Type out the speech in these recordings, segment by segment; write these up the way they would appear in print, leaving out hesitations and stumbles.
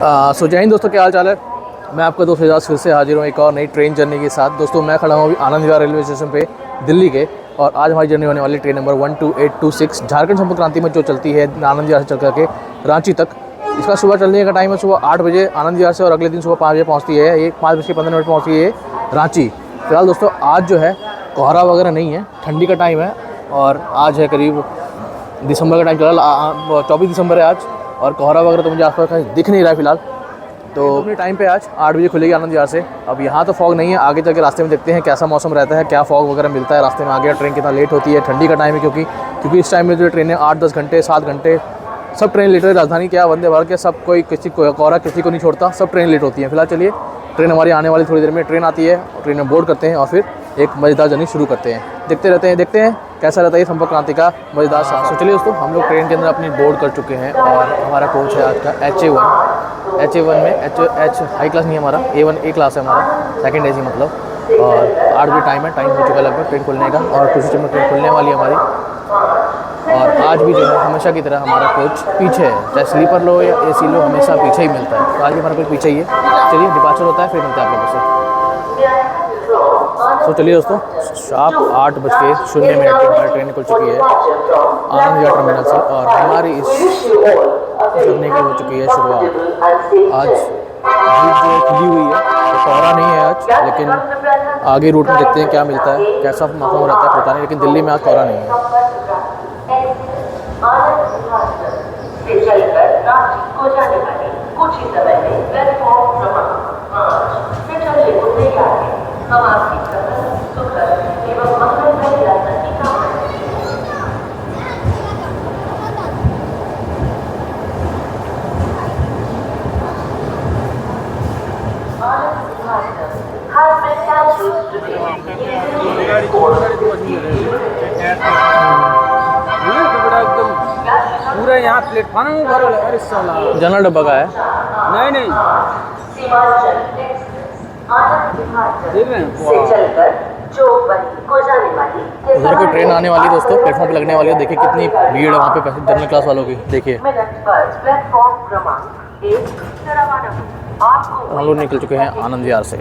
सो जय हिंद दोस्तों, क्या हाल चाल है। मैं आपका दोस्त एजाज फिर से हाजिर हूँ एक और नई ट्रेन जर्नी के साथ। दोस्तों मैं खड़ा हूँ अभी आनंद विहार रेलवे स्टेशन पे दिल्ली के, और आज हमारी जर्नी होने वाली ट्रेन नंबर 12826 झारखंड संपर्क क्रांति में, जो चलती है आनंद विहार से चल करके रांची तक। इसका सुबह चलने का टाइम है सुबह 8 बजे आनंद विहार से, और अगले दिन सुबह 5 बजे पहुँचती है। ये 5:15 पहुँचती है रांची। फिलहाल दोस्तों आज जो है कोहरा वगैरह नहीं है, ठंडी का टाइम है, और आज है करीब दिसंबर का टाइम चल रहा, 24 दिसंबर है आज, और कोहरा वगैरह तो मुझे आसपास कहीं दिख नहीं रहा है फिलहाल। तो अपने टाइम पे आज 8 बजे खुलेगी आनंद विहार से। अब यहाँ तो फॉग नहीं है, आगे चल के रास्ते में देखते हैं कैसा मौसम रहता है, क्या फॉग वगैरह मिलता है रास्ते में आगे, ट्रेन कितना लेट होती है। ठंडी का टाइम है क्योंकि इस टाइम में जो ट्रेनें 8-10 घंटे 7 घंटे सब ट्रेन लेट है। राजधानी क्या वंदे भारत के सब, कोई किसी को कोहरा किसी को नहीं छोड़ता, सब ट्रेन लेट होती है। फिलहाल चलिए, ट्रेन हमारी आने वाली थोड़ी देर में ट्रेन आती है, ट्रेन में बोर्ड करते हैं और फिर एक मज़ेदार जर्नी शुरू करते हैं। देखते हैं कैसा रहता है संपर्क क्रांति का मज़ेदार सफ़र। तो चलिए दोस्तों, हम लोग ट्रेन के अंदर अपनी बोर्ड कर चुके हैं, और हमारा कोच है आज का HA1 में। H हाई क्लास नहीं है हमारा, A1 A क्लास है हमारा, सेकंड AC मतलब। और 8 बजे टाइम है, टाइम हो चुका लगभग ट्रेन खुलने का, और कुछ टाइम में ट्रेन खुलने वाली है हमारी। और आज भी जो है हमेशा की तरह हमारा कोच पीछे है, चाहे स्लीपर लो या AC लो, हमेशा पीछे ही मिलता है। तो आज भी हमारा कोच पीछे ही है। चलिए, डिपार्चर होता है, फिर मिलते हैं आप लोगों से। तो चलिए दोस्तों, शार्प 8:00 के हमारी ट्रेन खुल चुकी है आनंद विहार टर्मिनल से, और हमारी इस जर्नी की हो चुकी है शुरुआत। आज धूप जो खुली हुई है, तो कोहरा नहीं है आज, लेकिन आगे रूट में देखते हैं क्या मिलता है, कैसा मौसम रहता है पता नहीं, लेकिन दिल्ली में आज कोहरा नहीं है। हम आपकी सुखद एवं मंगलमय यात्रा की कामना पूरा यहाँ प्लेटफॉर्म में भरल है। अरे साला जनरल डब्बा का है। नहीं देख रहे हैं उधर कोई ट्रेन आने वाली है दोस्तों, प्लेटफॉर्म पे लगने वाली है। देखिए कितनी भीड़ है वहाँ पे जनरल क्लास वालों की। देखिए हम लोग निकल चुके हैं आनंद विहार से।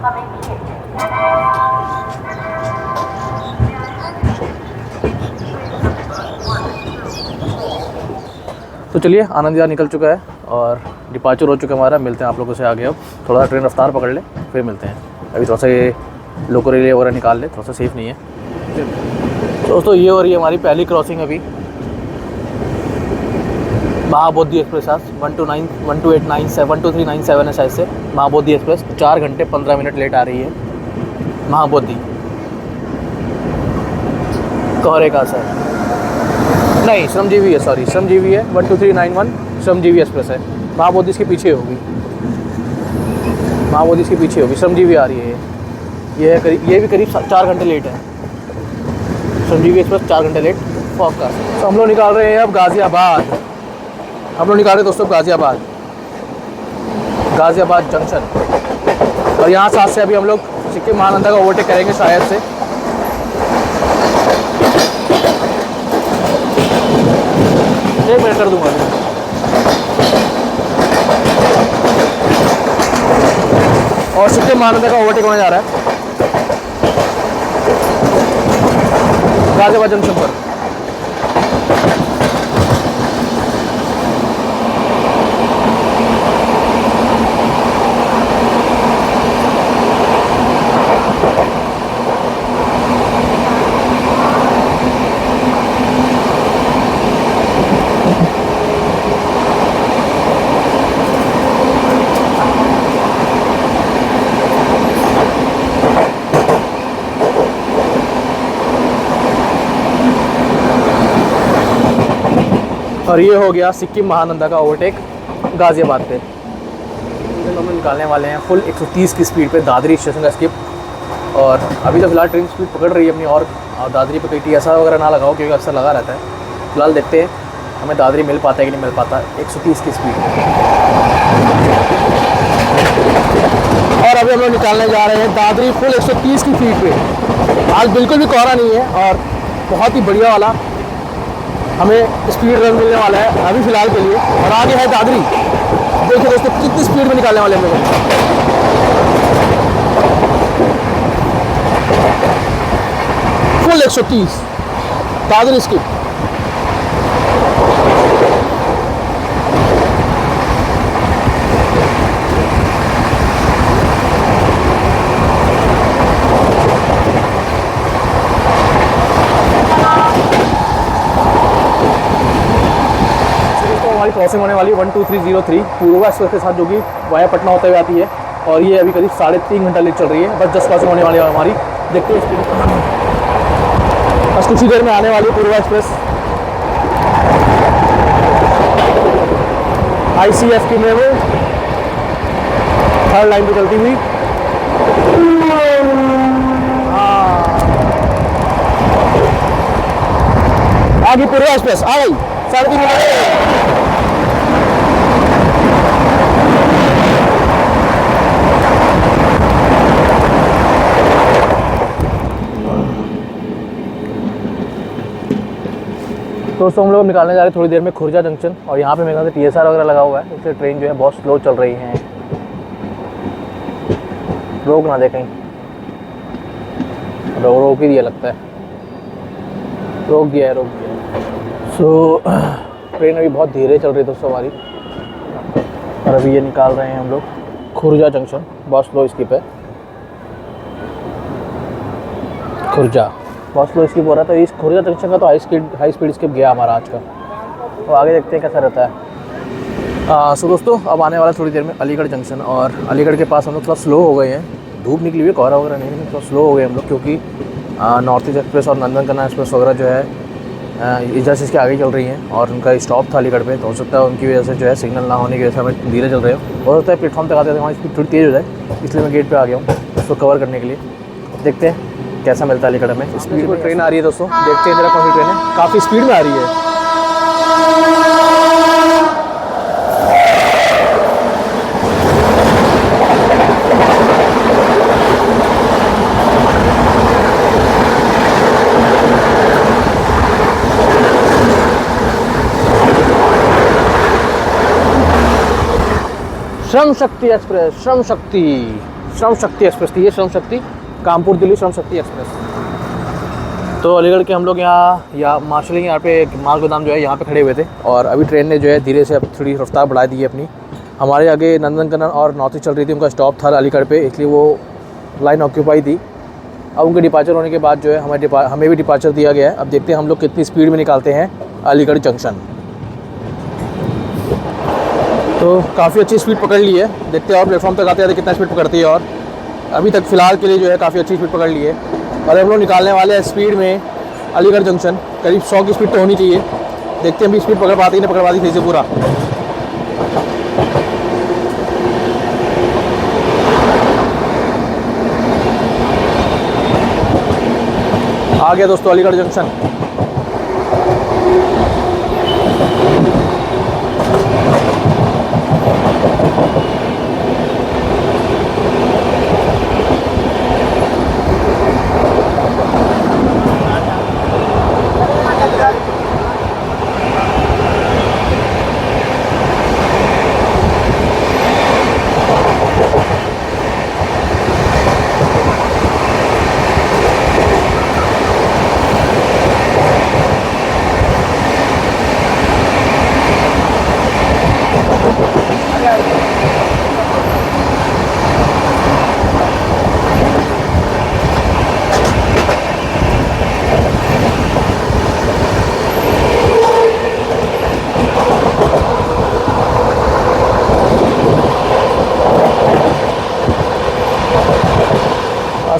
तो चलिए, आनंद विहार निकल चुका है और डिपार्चर हो चुका है हमारा। मिलते हैं आप लोगों से आगे। अब थोड़ा सा ट्रेन रफ्तार पकड़ ले, फिर मिलते हैं। अभी थोड़ा सा ये लोकल एरिया वगैरह निकाल ले, थोड़ा सा सेफ़ नहीं है दोस्तों। ये और ये हमारी पहली क्रॉसिंग अभी महाबोधि एक्सप्रेस आज 12397 है शायद से। महाबोधि एक्सप्रेस 4 घंटे 15 मिनट लेट आ रही है। महाबोधि कोहरे का असर नहीं, श्रमजीवी है, सॉरी श्रमजीवी है। 12391 श्रमजीवी एक्सप्रेस है। महाबोधि इसके पीछे होगी, महाबोधि इसके पीछे होगी, श्रमजीवी आ रही है। ये है करीब, ये भी करीब 4 घंटे लेट है। श्रमजीवी एक्सप्रेस 4 घंटे लेट फॉग का। तो हम लोग निकाल रहे हैं अब गाज़ियाबाद। हम लोग निकाल रहे हैं दोस्तों गाज़ियाबाद जंक्शन, और यहाँ साथ से अभी हम लोग सिक्किम महानंदा का ओवरटेक करेंगे शायद से। एक मिनट कर दूंगा। और सिक्किम महानंदा का ओवरटेक होने जा रहा है गाज़ियाबाद जंक्शन पर। और ये हो गया सिक्किम महानंदा का ओवरटेक गाज़ियाबाद पे। हम लोग निकालने वाले हैं फुल 130 की स्पीड पे दादरी स्टेशन का स्किप। और अभी तो फिलहाल ट्रेन स्पीड पकड़ रही है अपनी, और दादरी पे कहीं TSR वगैरह ना लगाओ, क्योंकि अक्सर लगा रहता है। फिलहाल देखते हैं हमें दादरी मिल पाता है कि नहीं मिल पाता। 130 की स्पीड। और अभी हम लोग निकालने जा रहे हैं दादरी फुल 130 की स्पीड पे। आज बिल्कुल भी कोहरा नहीं है, और बहुत ही बढ़िया वाला हमें स्पीड रन मिलने वाला है अभी फ़िलहाल के लिए। और आगे है दादरी देखिए दोस्तों कितनी स्पीड में निकालने वाले हम लोग। Full 130 Dadar skip. हमारी क्रॉसिंग होने वाली 12303 पूर्वा एक्सप्रेस के साथ, जो कि वाया पटना होते हुए आती है, और ये अभी करीब 3.5 घंटा लेट चल रही है। बस जस्ट क्रॉसिंग होने वाली है हमारी, देखते हैं स्पीड। बस कुछ ही देर में आने वाली है पूर्वा एक्सप्रेस। ICF की मेमो थर्ड लाइन पे चलती हुई। आगे पूर्वा एक्सप्रेस आ गई 3.5 घंटे। दोस्तों हम लोग निकालने जा रहे हैं थोड़ी देर में खुर्जा जंक्शन, और यहाँ पे मेरे ख्याल से TSR वगैरह लगा हुआ है, इसलिए ट्रेन जो है बहुत स्लो चल रही है। रोक ना दे कहीं, रोक ही दिया लगता है, रोक दिया है। सो ट्रेन अभी बहुत धीरे चल रही है दोस्तों हमारी, और अभी ये निकाल रहे हैं हम लोग खुर्जा जंक्शन। बहुत स्लो स्किप है, खुर्जा बहुत स्लो स्किप हो रहा है। तो इस खुर्जा जंक्शन का तो हाई स्पीड स्किप गया हमारा आज का। तो आगे देखते हैं कैसा रहता है। सो दोस्तों अब आने वाला थोड़ी देर में अलीगढ़ जंक्शन, और अलीगढ़ के पास हम लोग थोड़ा स्लो हो गए हैं। धूप निकली हुई है, कोहरा वगैरह नहीं, थोड़ा स्लो हो गए हम लोग, क्योंकि नॉर्थ ईस्ट एक्सप्रेस और नंदन कन्ना एक्सप्रेस वगैरह जो है इजाज़ इसके आगे चल रही हैं, और उनका स्टॉप था अलीगढ़ पे, तो हो सकता है उनकी वजह से जो है सिग्नल ना होने की वजह से हमें धीरे चल रहे हो सकता है प्लेटफॉर्म तक आते हमारी स्पीड थोड़ी तेज़ हो जाए, इसलिए मैं गेट पे आ गया हूँ उसको कवर करने के लिए। देखते हैं कैसा मिलता है अलीगढ़ में। स्पीड में ट्रेन आ रही है दोस्तों, देखते हैं जरा कौन सी ट्रेन है, काफ़ी स्पीड में आ रही है। श्रम शक्ति एक्सप्रेस, श्रम शक्ति एक्सप्रेस थी ये, श्रम शक्ति कानपुर दिल्ली श्रम शक्ति एक्सप्रेस। तो अलीगढ़ के हम लोग यहाँ मार्शलिंग यहाँ पे माल गोदाम जो है यहाँ पे खड़े हुए थे, और अभी ट्रेन ने जो है धीरे से अब थोड़ी रफ्तार बढ़ा दी है अपनी। हमारे आगे नंदन कन्नन और नॉर्थ ईस्ट चल रही थी, उनका स्टॉप था अलीगढ़ पे, इसलिए वो लाइन ऑक्यूपाई थी। अब उनके डिपार्चर होने के बाद जो है हमें भी डिपार्चर दिया गया है। अब देखते हैं हम लोग कितनी स्पीड में निकालते हैं अलीगढ़ जंक्शन। तो काफ़ी अच्छी स्पीड पकड़ ली है, देखते हैं और प्लेटफॉर्म तक आते आते कितना स्पीड पकड़ती है। और अभी तक फ़िलहाल के लिए जो है काफ़ी अच्छी स्पीड पकड़ ली है, और हम लोग निकालने वाले हैं स्पीड में अलीगढ़ जंक्शन। करीब 100 की स्पीड तो होनी चाहिए, देखते हैं अभी स्पीड पकड़ पाती है ना पकड़ पाती सही से पूरा। आ गया दोस्तों अलीगढ़ जंक्शन।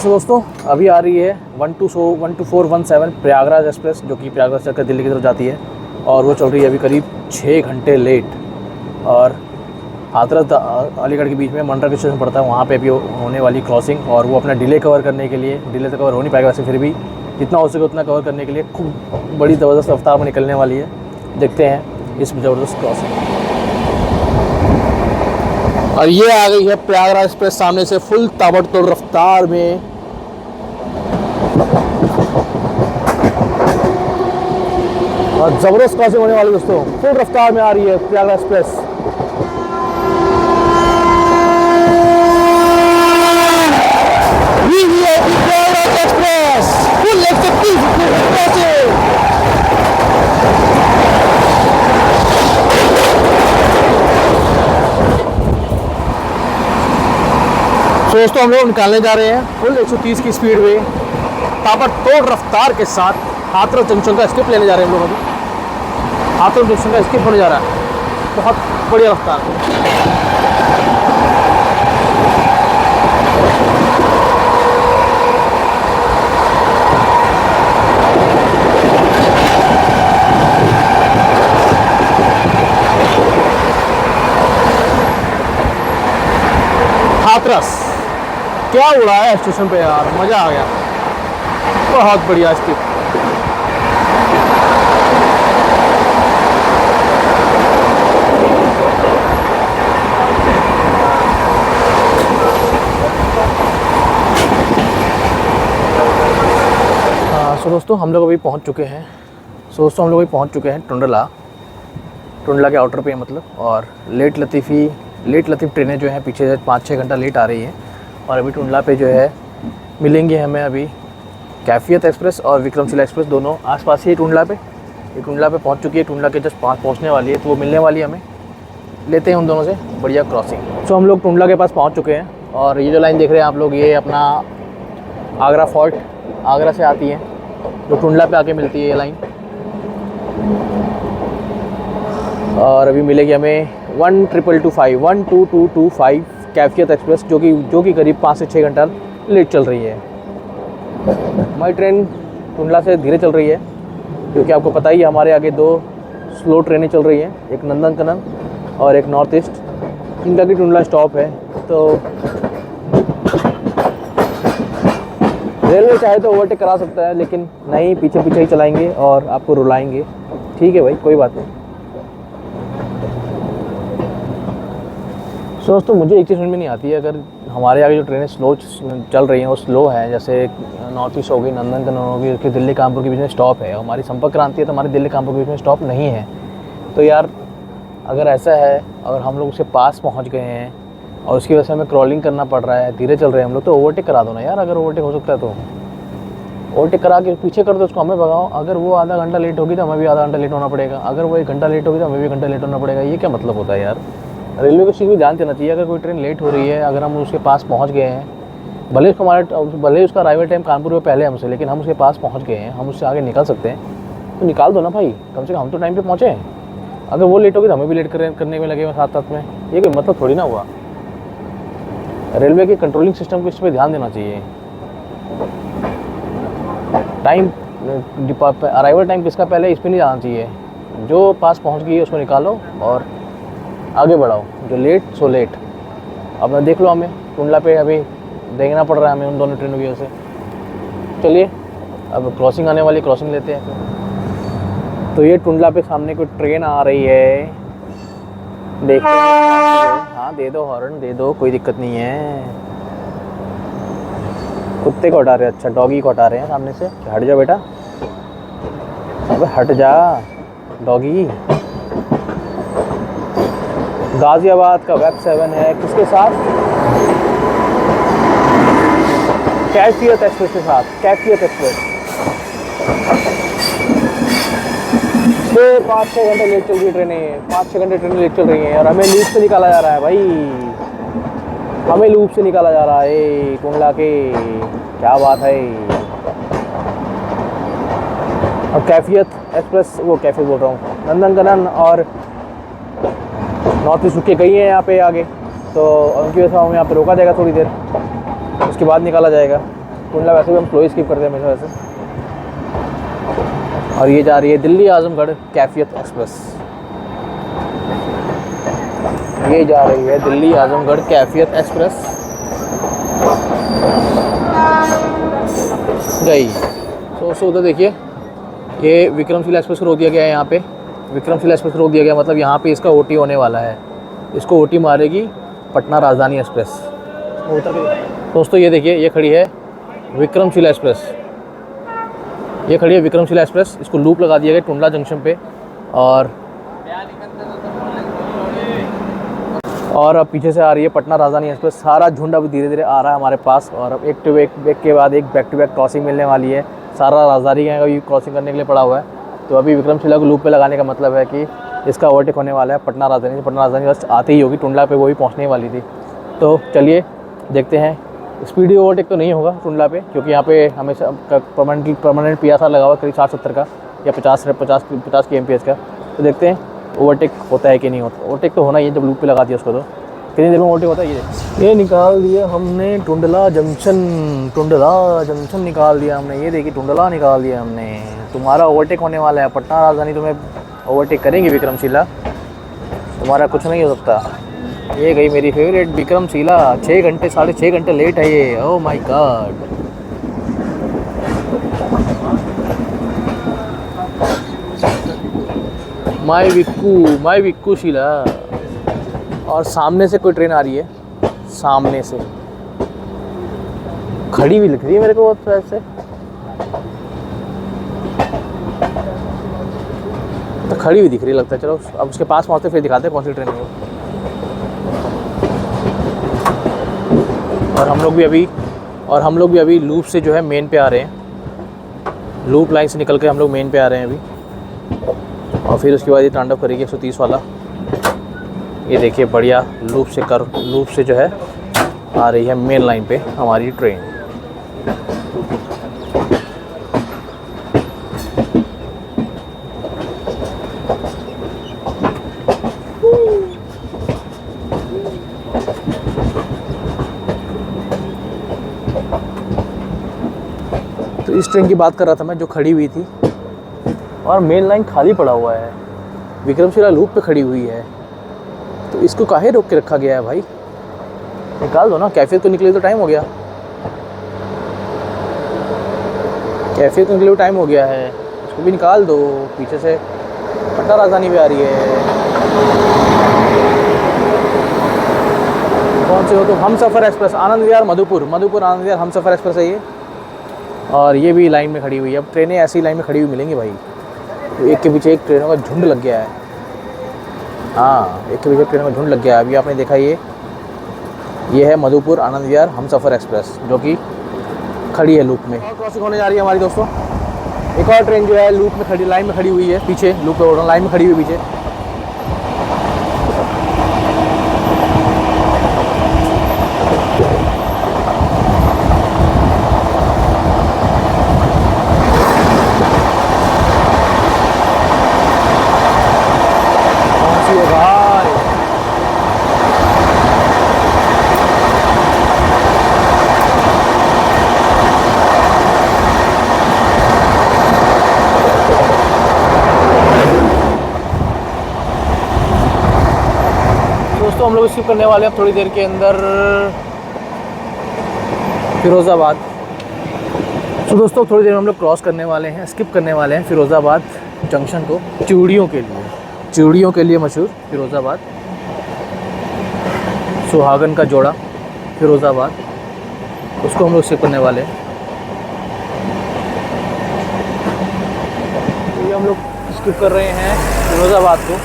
तो दोस्तों अभी आ रही है 12417 प्रयागराज एक्सप्रेस, जो कि प्रयागराज चलकर दिल्ली की तरफ जाती है, और वो चल रही है अभी करीब 6 घंटे लेट। और हाथरस अलीगढ़ के बीच में मंडरा के स्टेशन पड़ता है, वहाँ पे भी होने वाली क्रॉसिंग, और वो अपना डिले कवर करने के लिए, डिले तो कवर हो नहीं पाएगा वैसे, फिर भी जितना हो सके उतना कवर करने के लिए खूब बड़ी ज़बरदस्त रफ्तार में निकलने वाली है। देखते हैं इस ज़बरदस्त क्रॉसिंग। और ये आ गई है प्रयागराज एक्सप्रेस सामने से फुल ताबड़तोड़ रफ्तार में। और ज़बरदस्त क्रॉसिंग होने वाली दोस्तों, फुल रफ्तार में आ रही है प्रयागराज एक्सप्रेस। तो दोस्तों हम लोग निकालने जा रहे हैं फुल 130 की स्पीड में ताबड़तोड़ रफ्तार के साथ हाथरस जंक्शन का स्किप लेने जा रहे हैं हम लोग अभी। हाथरस जंक्शन का स्किप होने जा रहा है, बहुत बढ़िया रफ्तार। हाथरस क्या उड़ाया है स्टेशन पे यार, मज़ा आ गया, बहुत बढ़िया स्किप। सो दोस्तों हम लोग अभी पहुंच चुके हैं। टुंडला के आउटर पे मतलब, और लेट लतीफ़ ट्रेनें जो हैं पीछे 5-6 घंटा लेट आ रही हैं। और अभी टुंडला पे जो है मिलेंगे हमें अभी कैफियत एक्सप्रेस और विक्रमशिला एक्सप्रेस, दोनों आसपास ही टुंडला पे। ये टुंडला पे पहुंच चुकी है, टुंडला के जस्ट पहुंचने वाली है, तो वो मिलने वाली है हमें। लेते हैं उन दोनों से बढ़िया क्रॉसिंग। सो हम लोग टुंडला के पास पहुँच चुके हैं, और ये जो लाइन देख रहे हैं आप लोग, ये अपना आगरा फोर्ट, आगरा से आती है, जो टुंडला पे आके मिलती है ये लाइन। और अभी मिलेगी हमें 12225 कैफियत एक्सप्रेस, जो कि करीब 5 से 6 घंटा लेट चल रही है। हमारी ट्रेन टुंडला से धीरे चल रही है, क्योंकि आपको पता ही है हमारे आगे 2 स्लो ट्रेनें चल रही हैं, एक नंदनकनन और एक नॉर्थ ईस्ट, इनका भी टुंडला स्टॉप है। तो रेलवे चाहे तो ओवरटेक करा सकता है, लेकिन नहीं, पीछे ही चलाएंगे और आपको रुलाएंगे। ठीक है भाई, कोई बात नहीं। सो दोस्तों मुझे एक चीज़ समझ में नहीं आती है, अगर हमारे आगे जो ट्रेनें स्लो चल रही हैं वो स्लो हैं, जैसे नॉर्थ ईस्ट हो गई, नंदनकनन हो गई, उसके दिल्ली कानपुर के बीच में स्टॉप है, हमारी संपर्क क्रांति है तो हमारे दिल्ली कानपुर के बीच में स्टॉप नहीं है। तो यार अगर ऐसा है, अगर हम लोग उसके पास पहुंच गए हैं और उसकी वजह से हमें क्रॉलिंग करना पड़ रहा है, धीरे चल रहे हैं हम लोग, तो ओवरटेक करा दो ना यार। अगर ओवरटेक हो सकता है तो ओवरटेक करा के पीछे कर दो उसको, हमें भगाओ। अगर वो आधा घंटा लेट होगी तो हमें भी आधा घंटा लेट होना पड़ेगा, अगर वो 1 घंटा लेट होगी तो हमें भी 1 घंटा लेट होना पड़ेगा। ये क्या मतलब होता है यार? रेलवे को चीज़ भी ध्यान देना चाहिए। अगर कोई ट्रेन लेट हो रही है, अगर हम उसके पास पहुंच गए हैं, भले उसका अराइवल टाइम कानपुर में पहले हमसे, लेकिन हम उसके पास पहुंच गए हैं, हम उससे आगे निकल सकते हैं, तो निकाल दो ना भाई, कम से कम हम तो टाइम पे पहुँचे। अगर वो लेट होगी तो हमें भी लेट करने में लगेगा साथ में, ये कोई मतलब थोड़ी ना हुआ। रेलवे के कंट्रोलिंग सिस्टम को इस पर ध्यान देना चाहिए। टाइम अराइवल टाइम किसका पहले, इस पर नहीं जाना चाहिए। जो पास पहुँच गई है उसको निकालो और आगे बढ़ाओ, जो लेट सो लेट। अब मैं देख लो, हमें टुंडला पे अभी देखना पड़ रहा है हमें उन दोनों ट्रेनों की वजह से। चलिए अब क्रॉसिंग आने वाली, क्रॉसिंग लेते हैं। तो ये टुंडला पे सामने कोई ट्रेन आ रही है, देखते हैं। हाँ दे दो हॉर्न, दे दो, कोई दिक्कत नहीं है। कुत्ते को हटा रहे हैं, अच्छा डॉगी को हटा रहे हैं सामने से। हट जा बेटा, अबे हट जा डॉगी। गाज़ियाबाद का वेब 7 है, किसके साथ? कैफियत एक्सप्रेस के साथ। कैफियत एक्सप्रेस 5-6 घंटे लेट चल रही है ट्रेनें, 5-6 घंटे ट्रेनें लेट चल रही हैं, और हमें लूप से निकाला जा रहा है भाई, हमें लूप से निकाला जा रहा है टुंडला के। क्या बात है। अब कैफियत एक्सप्रेस, वो कैफियत बोल रहा हूँ, नंदनकनन और नॉर्थ ईस्ट रुके गई हैं यहाँ पे आगे, तो उनकी वजह से हमें यहाँ पे रोका जाएगा थोड़ी देर, उसके बाद निकाला जाएगा। टुंडला वैसे भी हम स्लो स्किप करते हैं हमेशा वैसे। और ये जा रही है दिल्ली आजमगढ़ कैफियत एक्सप्रेस, ये जा रही है दिल्ली आजमगढ़ कैफियत एक्सप्रेस गई। तो उधर देखिए, ये विक्रमशिला एक्सप्रेस को रोक दिया गया है यहाँ पे। विक्रमशिला एक्सप्रेस को रोक दिया गया, मतलब यहाँ पे इसका ओटी होने वाला है, इसको ओटी मारेगी पटना राजधानी एक्सप्रेस। दोस्तों ये देखिए, ये खड़ी है विक्रमशिला एक्सप्रेस, ये खड़ी है विक्रमशिला एक्सप्रेस। इसको लूप लगा दिया गया टुंडला जंक्शन पे, और अब पीछे से आ रही है पटना राजधानी एक्सप्रेस। सारा झुंड अब धीरे धीरे आ रहा है हमारे पास, और अब एक टू बैक के बाद एक बैक टू बैक क्रॉसिंग मिलने वाली है। सारा राजधानी का भी क्रॉसिंग करने के लिए पड़ा हुआ है। तो अभी विक्रमशिला को लूप पे लगाने का मतलब है कि इसका ओवरटेक होने वाला है पटना राजधानी से। पटना राजधानी बस आते ही होगी, टुंडला पे वो भी पहुंचने वाली थी। तो चलिए देखते हैं। स्पीडी ओवरटेक तो नहीं होगा टुंडला पे, क्योंकि यहाँ पे हमेशा परमानेंट PSR लगा हुआ करीब 60-70 का या 50 kmph का। तो देखते हैं ओवरटेक होता है कि नहीं होता। ओवरटेक तो होना ही है, जब लूप पे लगा दिया उसको तो कितनी देर में ओवरटेक होता है। ये निकाल दिया हमने टुंडला जंक्शन निकाल दिया हमने। ये देखिए टुंडला निकाल दिया हमने। तुम्हारा ओवरटेक होने वाला है। पटना राजधानी तुम्हें ओवरटेक करेंगे विक्रमशिला, तुम्हारा कुछ नहीं हो सकता। ये गई मेरी फेवरेट विक्रमशिला। 6 घंटे 6.5 घंटे लेट है ये। Oh my God. My Vikku Sheela. और सामने से कोई ट्रेन आ रही है, सामने से खड़ी हुई लग रही है मेरे को बहुत ऐसे। तो खड़ी हुई दिख रही लगता है। चलो अब उसके पास पहुँचते फिर दिखाते हैं कौन सी ट्रेन है वो। और हम लोग भी अभी लूप से जो है मेन पे आ रहे हैं। लूप लाइन से निकल के हम लोग मेन पे आ रहे हैं अभी। और फिर उसके बाद ये तांडव करेगी 130 वाला। ये देखिए बढ़िया लूप से जो है आ रही है मेन लाइन पे हमारी ट्रेन। तो इस ट्रेन की बात कर रहा था मैं, जो खड़ी हुई थी। और मेन लाइन खाली पड़ा हुआ है, विक्रमशिला लूप पे खड़ी हुई है। तो इसको काहे रोक के रखा गया है भाई? निकाल दो ना। कैफे तो निकले तो टाइम हो गया। कैफे तो निकले टाइम हो गया है, इसको भी निकाल दो। पीछे से पटना राजधानी भी आ रही है। कौन से हो तो? हम सफ़र एक्सप्रेस आनंद विहार मधुपुर आनंद विहार हम सफ़र एक्सप्रेस है ये। और ये भी लाइन में खड़ी हुई है। अब ट्रेनें ऐसी लाइन में खड़ी हुई मिलेंगी भाई। तो एक के पीछे एक ट्रेनों का झुंड लग गया है। हाँ, एक के पीछे एक ट्रेनों का झुंड लग गया है। अभी आपने देखा ये है मधुपुर आनंद विहार हम सफ़र एक्सप्रेस, जो कि खड़ी है लूप में। और क्रॉसिंग होने जा रही है हमारी दोस्तों। एक और ट्रेन जो है लूप में खड़ी, लाइन में खड़ी हुई है पीछे। लूप पे लाइन में खड़ी हुई पीछे। दोस्तों हम लोग स्किप करने वाले हैं थोड़ी देर के अंदर फिरोज़ाबाद। तो दोस्तों थोड़ी देर में हम लोग क्रॉस करने वाले हैं, स्किप करने वाले हैं फिरोज़ाबाद जंक्शन को। चूड़ियों के लिए मशहूर फिरोज़ाबाद। सुहागन का जोड़ा फिरोज़ाबाद, उसको हम लोग स्किप करने वाले हैं। तो ये हम लोग स्किप कर रहे हैं फिरोज़ाबाद को।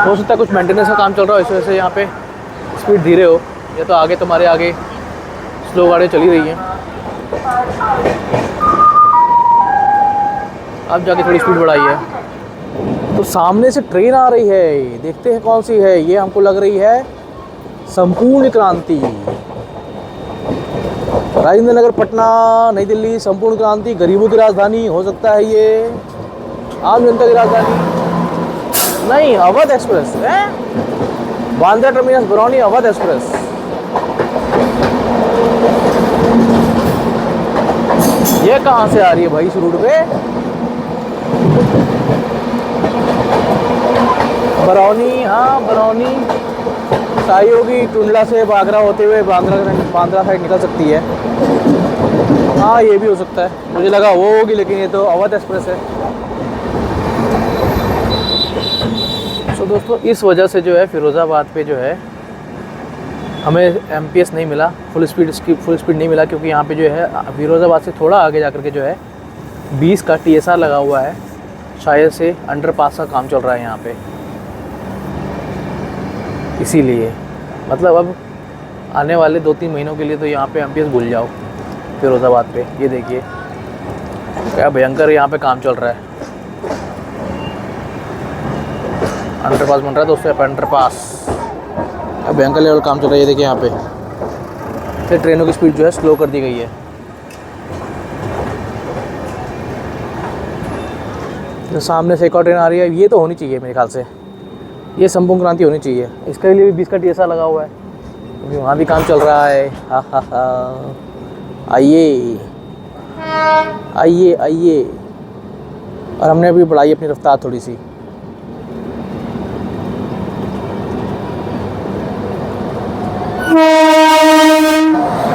हो सकता है कुछ मेंटेनेंस का काम चल रहा है, इस वजह से यहाँ पे स्पीड धीरे हो, या तो आगे तुम्हारे आगे स्लो गाड़ी चली रही हैं। अब जाके थोड़ी स्पीड बढ़ाई है। तो सामने से ट्रेन आ रही है, देखते हैं कौन सी है। ये हमको लग रही है संपूर्ण क्रांति। राजेंद्र नगर पटना नई दिल्ली संपूर्ण क्रांति, गरीबों की राजधानी हो सकता है ये, आम जनता की राजधानी नहीं। अवध एक्सप्रेस है, बांद्रा टर्मिनस बरौनी अवध एक्सप्रेस। ये कहाँ से आ रही है भाई इस रूट पे? बरौनी, हाँ बरौनी सहयोगी टुंडला से बागरा होते हुए बांद्रा साइड निकल सकती है। हाँ ये भी हो सकता है, मुझे लगा वो होगी, लेकिन ये तो अवध एक्सप्रेस है। तो दोस्तों इस वजह से जो है फिरोज़ाबाद पे जो है हमें MPS नहीं मिला, फुल स्पीड नहीं मिला, क्योंकि यहाँ पे जो है फिरोज़ाबाद से थोड़ा आगे जाकर के जो है 20 का TSR लगा हुआ है। शायद से अंडरपास का काम चल रहा है यहाँ पे, इसीलिए मतलब अब आने वाले 2-3 महीनों के लिए तो यहाँ पे MPS भूल जाओ। फिरोज़ाबाद पे। ये देखिए क्या भयंकर यहाँ पे काम चल रहा है। अंडरपास बन रहा है दोस्तों, अंडरपास क्या भयंकर लेवल काम चल रहा है। ये देखिए यहाँ पे फिर ट्रेनों की स्पीड जो है स्लो कर दी गई है। जो सामने से एक और ट्रेन आ रही है, ये तो होनी चाहिए मेरे ख्याल से, ये संपूर्ण क्रांति होनी चाहिए। इसके लिए भी 20 का TSR लगा हुआ है क्योंकि वहाँ भी काम चल रहा है। हा हा हा, आइए आइए आइए। और हमने अभी बढ़ाई अपनी रफ्तार थोड़ी सी।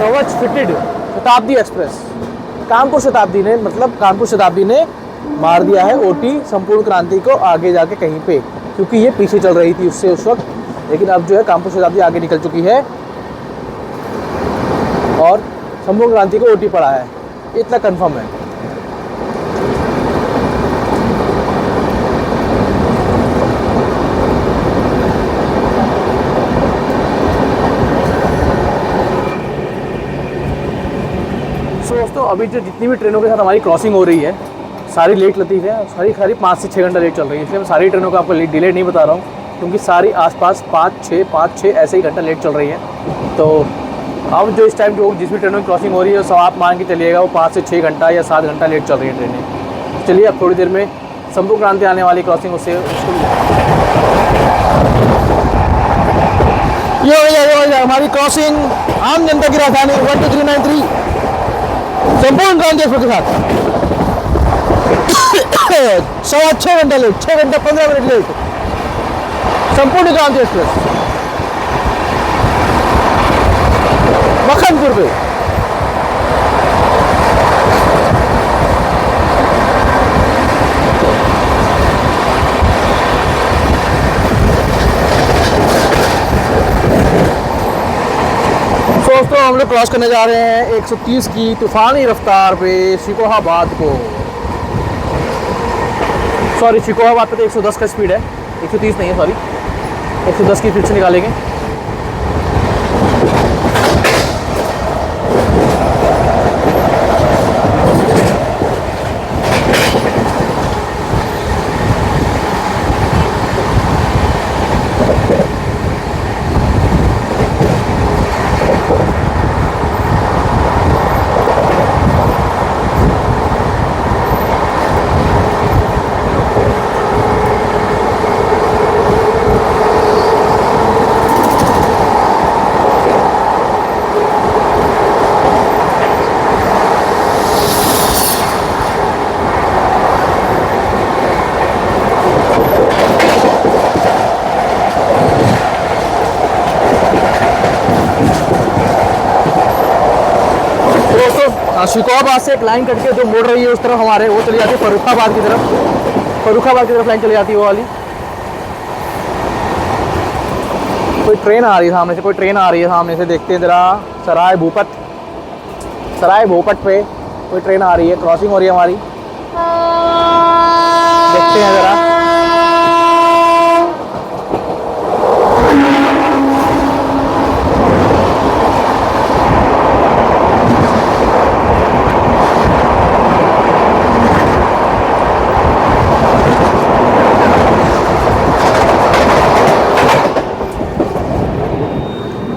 कवच फिटेड शताब्दी एक्सप्रेस, कानपुर शताब्दी ने, मतलब कानपुर शताब्दी ने मार दिया है OT संपूर्ण क्रांति को आगे जाके कहीं पे, क्योंकि ये पीछे चल रही थी उससे उस वक्त। लेकिन अब जो है कानपुर शताब्दी आगे निकल चुकी है और संपूर्ण क्रांति को OT पड़ा है, इतना कंफर्म है। दोस्तों अभी जो जितनी भी ट्रेनों के साथ हमारी क्रॉसिंग हो रही है सारी लेट लतीफ़ है, सारी 5 से 6 घंटा लेट चल रही है। इसलिए मैं सारी ट्रेनों का आपको डिले नहीं बता रहा हूँ क्योंकि सारी आसपास 5-6 ऐसे ही घंटा लेट चल रही है। तो अब जो इस टाइम जो जिस भी ट्रेनों की क्रॉसिंग हो रही है सब आप मान के चलिएगा वो 5 से 6 घंटा या 7 घंटा लेट चल रही है ट्रेनें। चलिए अब थोड़ी देर में संपूर्ण क्रांति आने वाली क्रॉसिंग उससे ये हमारी क्रॉसिंग आम जनता की राजधानी 12393 संपूर्ण क्रांति एक्सप्रेस के साथ 6.25 घंटा लेट, 6 घंटा 15 मिनट लेट संपूर्ण क्रांति एक्सप्रेस मखनपुर पे। दोस्तों हम लोग क्रॉस करने जा रहे हैं 130 की तूफानी रफ्तार पे शिकोहाबाद को। सॉरी शिकोहाबाद पे तो 110 का स्पीड है, 130 नहीं है, सॉरी 110 की स्पीड से निकालेंगे। शिकोहाबाद से एक लाइन कट के जो मोड़ रही है उस तरफ हमारे वो चली जाती है फर्रुखाबाद की तरफ लाइन चली जाती है वो वाली। कोई ट्रेन आ रही है सामने से, देखते हैं ज़रा। सराय भोपट पे कोई ट्रेन आ रही है, क्रॉसिंग हो रही है हमारी, देखते हैं ज़रा।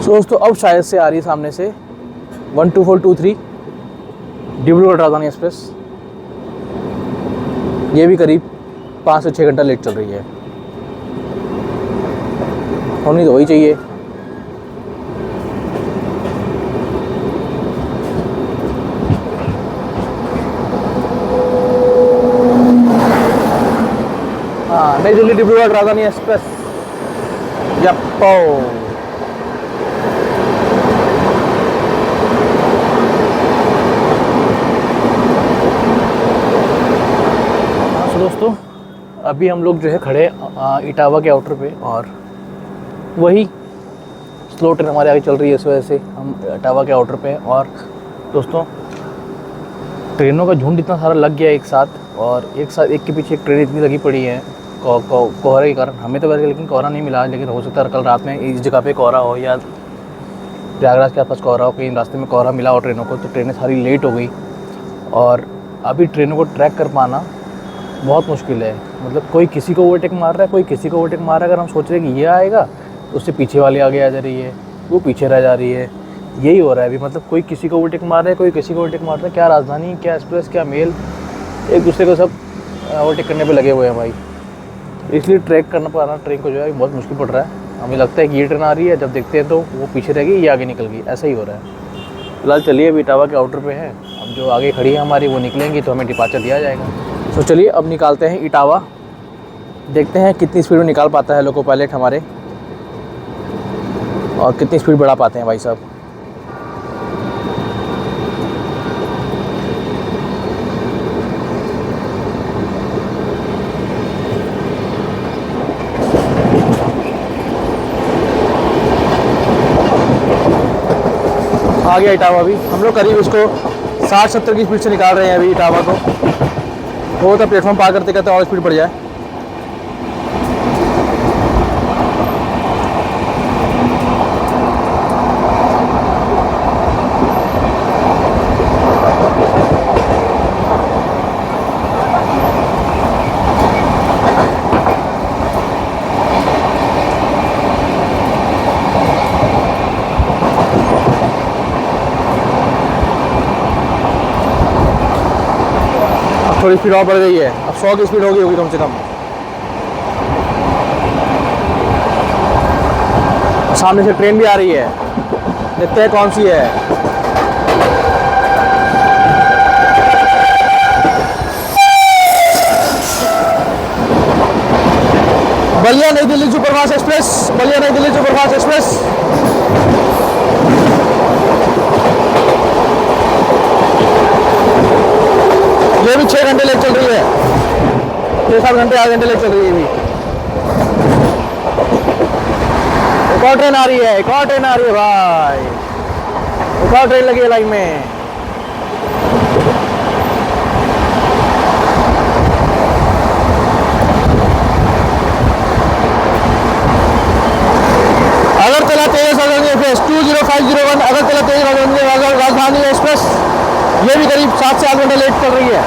दोस्तों अब शायद से आ रही है सामने से 12423 डिब्रूगढ़ राजधानी एक्सप्रेस। ये भी करीब 5 से 6 घंटा लेट चल रही है, होनी तो वही चाहिए। हाँ, नई दिल्ली डिब्रूगढ़ राजधानी एक्सप्रेस। यप्पो दोस्तों अभी हम लोग जो है खड़े इटावा के आउटर पे और वही स्लो ट्रेन हमारे आगे चल रही है, इस वजह से हम इटावा के आउटर पे। और दोस्तों ट्रेनों का झुंड इतना सारा लग गया एक साथ, और एक साथ एक के पीछे एक ट्रेन इतनी लगी पड़ी है कोहरे के कारण। हमें तो वैसे लेकिन कोहरा नहीं मिला, लेकिन हो सकता है कल रात में इस जगह पे कोहरा हो या प्रयागराज के आसपास कोहरा हो, कहीं रास्ते में कोहरा मिला हो ट्रेनों को, तो ट्रेनें सारी लेट हो गई। और अभी ट्रेनों को ट्रैक कर पाना बहुत मुश्किल है। मतलब कोई किसी को ओवरटेक मार रहा है, कोई किसी को ओवरटेक मार रहा है। अगर हम सोच रहे हैं कि ये आएगा तो उससे पीछे वाली आगे आ जा रही है, वो पीछे रह जा रही है। यही हो रहा है अभी। मतलब कोई किसी को ओवरटेक मार रहा है, कोई किसी को ओवरटेक मार रहा है। क्या राजधानी, क्या एक्सप्रेस, क्या मेल, एक दूसरे को सब ओवरटेक करने पे लगे हुए हैं भाई। इसलिए ट्रैक करना पाना ट्रेन को जो है बहुत मुश्किल पड़ रहा है। हमें लगता है कि ये ट्रेन आ रही है, जब देखते हैं तो वो पीछे रह गई, ये आगे निकल गई। ऐसा ही हो रहा है। फिलहाल चलिए, अभी इटावा के आउटर पे है। अब जो आगे खड़ी है हमारी वो निकलेंगी तो हमें डिपार्चर दिया जाएगा। तो चलिए अब निकालते हैं इटावा, देखते हैं कितनी स्पीड में निकाल पाता है लोको पायलट हमारे, और कितनी स्पीड बढ़ा पाते हैं भाई साहब। आ गया इटावा। अभी हम लोग करीब इसको 60-70 की स्पीड से निकाल रहे हैं अभी इटावा को। हो तो प्लेटफॉर्म पार करते करते और स्पीड बढ़ जाए। थोड़ी स्पीड और बढ़ गई है, अब 100 की स्पीड होगी कम से कम। सामने से ट्रेन भी आ रही है, देखते हैं कौन सी है। बलिया नई दिल्ली सुपरफास्ट एक्सप्रेस, बलिया नई दिल्ली सुपरफास्ट एक्सप्रेस। ये भी 6 घंटे लेट चल रही है, 6-7 घंटे 8 घंटे लेट चल रही है। भी एक और ट्रेन आ रही है, एक और ट्रेन आ रही है भाई, एक और ट्रेन लगी है लाइन में। अगरतला तेज राजधानी एक्सप्रेस 20501, अगरतला तेज राजधानी एक्सप्रेस, ये भी करीब 7 से 8 घंटे लेट चल रही है।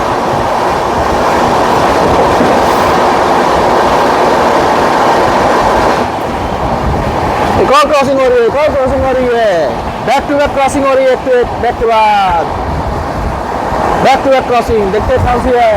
एक और क्रॉसिंग हो रही है, एक और क्रॉसिंग हो रही है, बैक टू बैक क्रॉसिंग हो रही है, बैक टू बैक क्रॉसिंग। देखते हैं कौन सी है।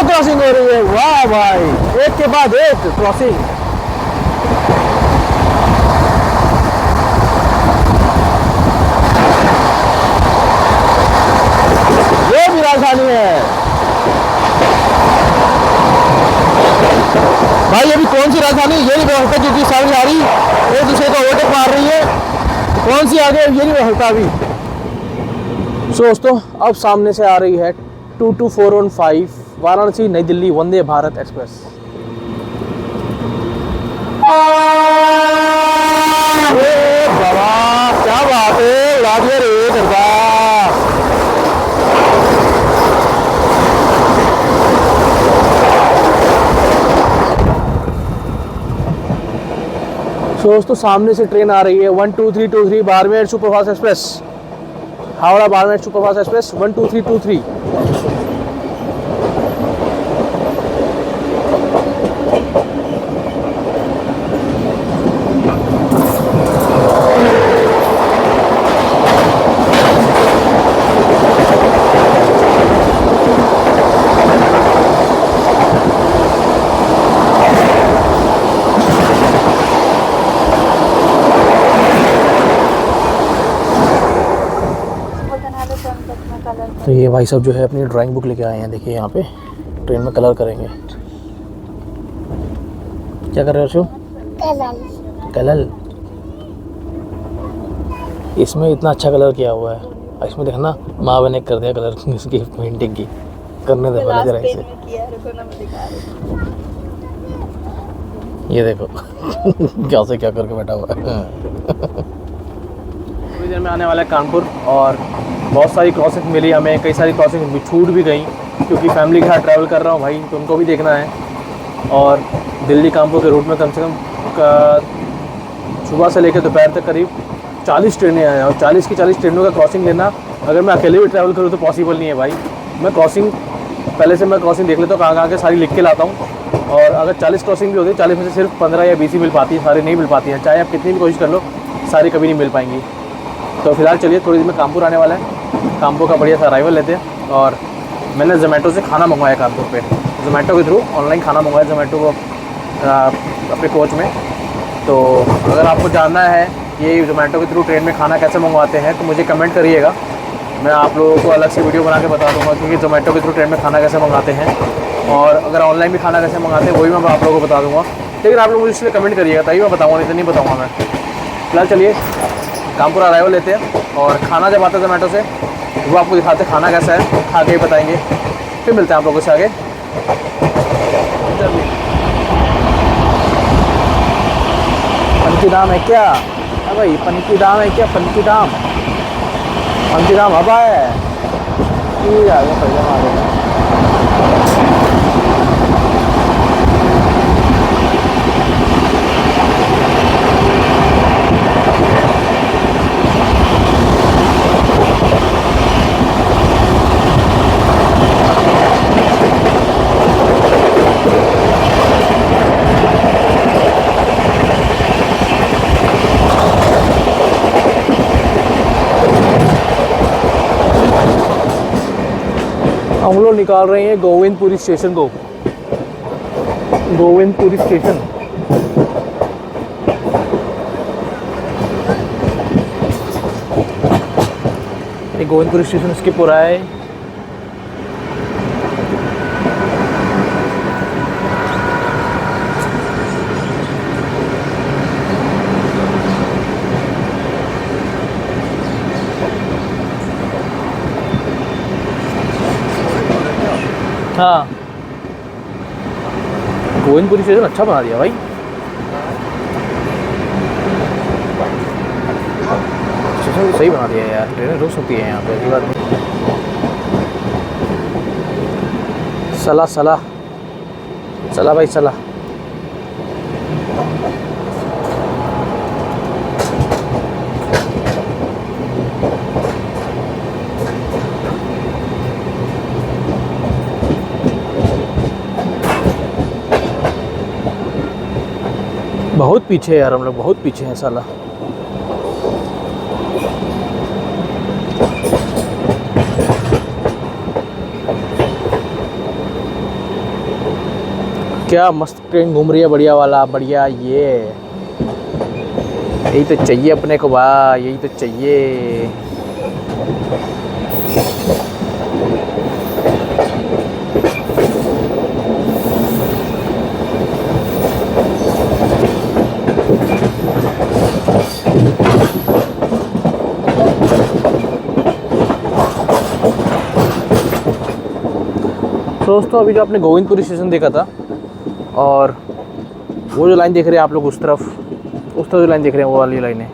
क्रॉसिंग हो रही है, वाह भाई, एक के बाद एक क्रॉसिंग। ये भी राजधानी है भाई। अभी कौन सी राजधानी ये नहीं पता सकता, क्योंकि सामने आ रही एक दूसरे को ओवरटेक मार रही है। कौन सी आगे ये नहीं पता सकता अभी। सो दोस्तों, अब सामने से आ रही है 22415 वाराणसी नई दिल्ली वंदे भारत एक्सप्रेस। बाबा क्या बात है, उड़ा दिया रे गरबा। दोस्तों, सामने से ट्रेन आ रही है 12323 Barmer superfast express, Howrah Barmer superfast express 12323। तो ये भाई साहब जो है अपनी ड्राइंग बुक लेके आए हैं। देखिए यहाँ पे ट्रेन में कलर करेंगे। क्या कर रहे हो? कलर। इसमें इतना अच्छा कलर किया हुआ है, इसमें देखना माँ बने कर दिया कलर इसकी पेंटिंग की। करने दे पहले जरा पेज इसे। में किया है, रुको ना मैं दिखा रही हूँ। ये देखो क्या से क्या करके बैठा हुआ है। थोड़ी देर में आने वाला है कानपुर और बहुत सारी क्रॉसिंग मिली हमें, कई सारी क्रॉसिंग छूट भी गई क्योंकि फैमिली के साथ ट्रैवल कर रहा हूँ भाई, तो उनको भी देखना है। और दिल्ली कानपुर के रूट में कम से कम सुबह से लेकर दोपहर तक करीब 40 ट्रेनें आए हैं और 40 की 40 ट्रेनों का क्रॉसिंग लेना अगर मैं अकेले भी ट्रैवल करूँ तो पॉसिबल नहीं है भाई। मैं क्रॉसिंग पहले से मैं क्रॉसिंग देख लेता हूँ कहाँ के सारी लिख के लाता हूँ, और अगर 40 क्रॉसिंग भी होती है 40 में से सिर्फ 15 या 20 ही मिल पाती है, सारी नहीं मिल पाती हैं। चाहे आप कितनी भी कोशिश कर लो सारी कभी नहीं मिल पाएंगी। तो फिलहाल चलिए थोड़ी देर में कानपुर आने वाला है, कानपुर का बढ़िया सा अराइवल लेते हैं। और मैंने जोमेटो से खाना मंगवाया कानपुर पे, जोमेटो के थ्रू ऑनलाइन खाना मंगवाया जोमेटो को अपने कोच में। तो अगर आपको जानना है ये जोमेटो के थ्रू ट्रेन में खाना कैसे मंगवाते हैं तो मुझे कमेंट करिएगा, मैं आप लोगों को अलग से वीडियो बना के बता दूंगा कि जोमेटो के थ्रू ट्रेन में खाना कैसे मंगाते हैं, और अगर ऑनलाइन भी खाना कैसे मंगाते हैं वही मैं आप लोगों को बता दूंगा। लेकिन आप लोग मुझे इसलिए कमेंट करिएगा तभी मैं बताऊँगा, नहीं तो नहीं बताऊँगा मैं। फिलहाल चलिए कानपुर अराइवल लेते हैं और खाना जब आता है जोमेटो से वो आपको दिखाते हैं खाना कैसा है, खा के ही बताएंगे। फिर मिलते हैं आप लोगों से आगे। पंचीधाम है क्या? है भाई पंचीधाम है क्या? पंचीधाम पंचीधाम हवा है ये आ गया पहले हमारे। हम लोग निकाल रहे हैं गोविंदपुरी स्टेशन को, गोविंदपुरी स्टेशन। ये गोविंदपुरी स्टेशन स्किप हो रहा है। हाँ गोविंदपुरी स्टेशन अच्छा बना दिया भाई, स्टेशन तो सही बना दिया यार, ट्रेनें रुक सकती है यहाँ पे, ऐसी बात नहीं। सला सला चला भाई चला। बहुत पीछे है यार हम लोग, बहुत पीछे हैं साला। क्या मस्त ट्रेन घूम रही है, बढ़िया वाला बढ़िया। ये यही तो चाहिए अपने को भाई, यही तो चाहिए। दोस्तों अभी जो आपने गोविंदपुरी स्टेशन देखा था और वो जो लाइन देख रहे हैं आप लोग उस तरफ जो लाइन देख रहे हैं वो वाली लाइन है,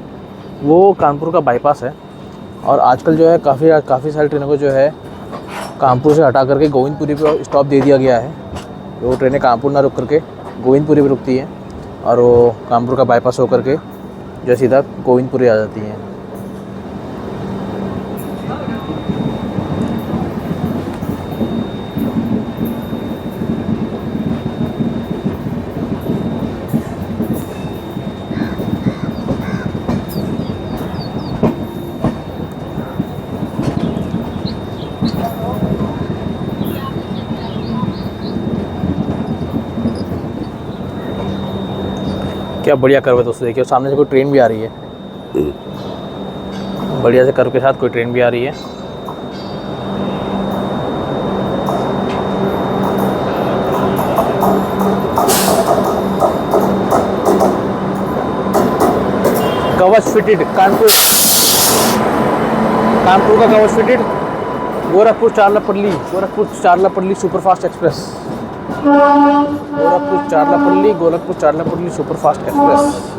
वो कानपुर का बाईपास है। और आजकल जो है काफ़ी सारी ट्रेनों को जो है कानपुर से हटा करके गोविंदपुरी पे स्टॉप दे दिया गया है। तो वो ट्रेनें कानपुर ना रुक करके गोविंदपुरी पे रुकती हैं और वो कानपुर का बाईपास होकर के जो सीधा गोविंदपुरी आ जाती हैं। क्या बढ़िया कर्व है दोस्तों, देखिए सामने से कोई ट्रेन भी आ रही है, बढ़िया से कर्व के साथ कोई ट्रेन भी आ रही है। कवच फिटेड कानपुर का Kavach fitted Gorakhpur Charlapalli, Gorakhpur Charlapalli superfast express, Gorakhpur Charlapalli superfast express.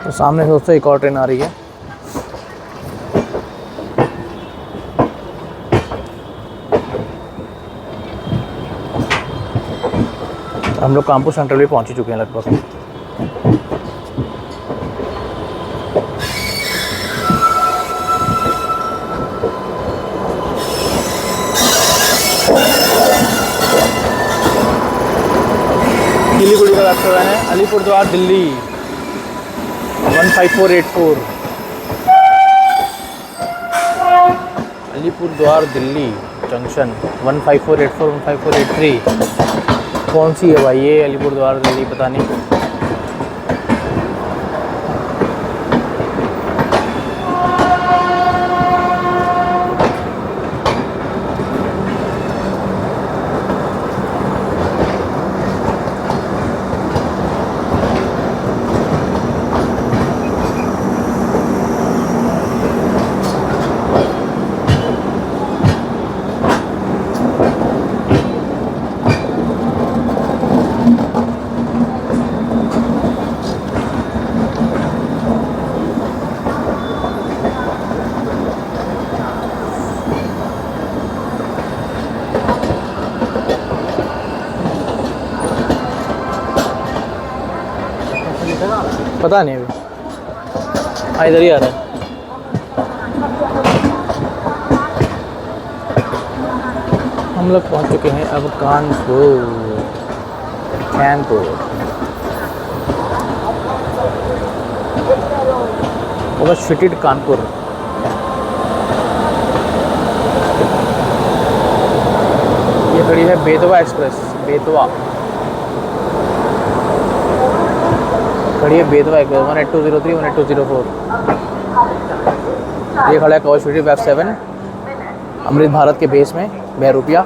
तो सामने से दोस्तों एक और ट्रेन आ रही है। हम लोग कानपुर सेंट्रल भी पहुंच ही चुके हैं लगभग। सिलीगुड़ी का रास्ता है अलीपुरद्वार दिल्ली 15484, अलीपुरद्वार दिल्ली जंक्शन 15484 15483। कौन सी है भाई ये अलीपुरद्वार दिल्ली, पता नहीं। पता नहीं अभी, हाँ इधर ही आ रहा है। हम लोग पहुंच चुके हैं अब कानपुर। ओवरस्ट्रीटेड कानपुर। ये खड़ी है बेतवा एक्सप्रेस, बेतवा खड़ी है, बेतवा एक्सप्रेस 18203 18204। ये खड़ा है ओवरस्ट्रीटेड वेब 7 अमृत भारत के बेस में बहरूपिया।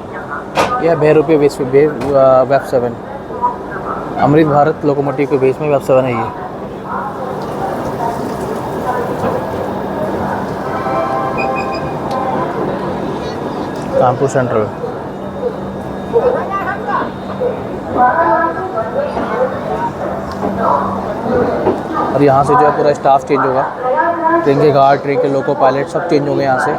यह बहरूपिया बेस पे वेब 7 अमृत भारत लोकोमोटिव के बेस में वेब 7 है ये। कानपुर सेंट्रल। और यहाँ से जो है पूरा स्टाफ चेंज होगा, ट्रेन के गार्ड, ट्रेन के लोको पायलट सब चेंज होंगे यहाँ से।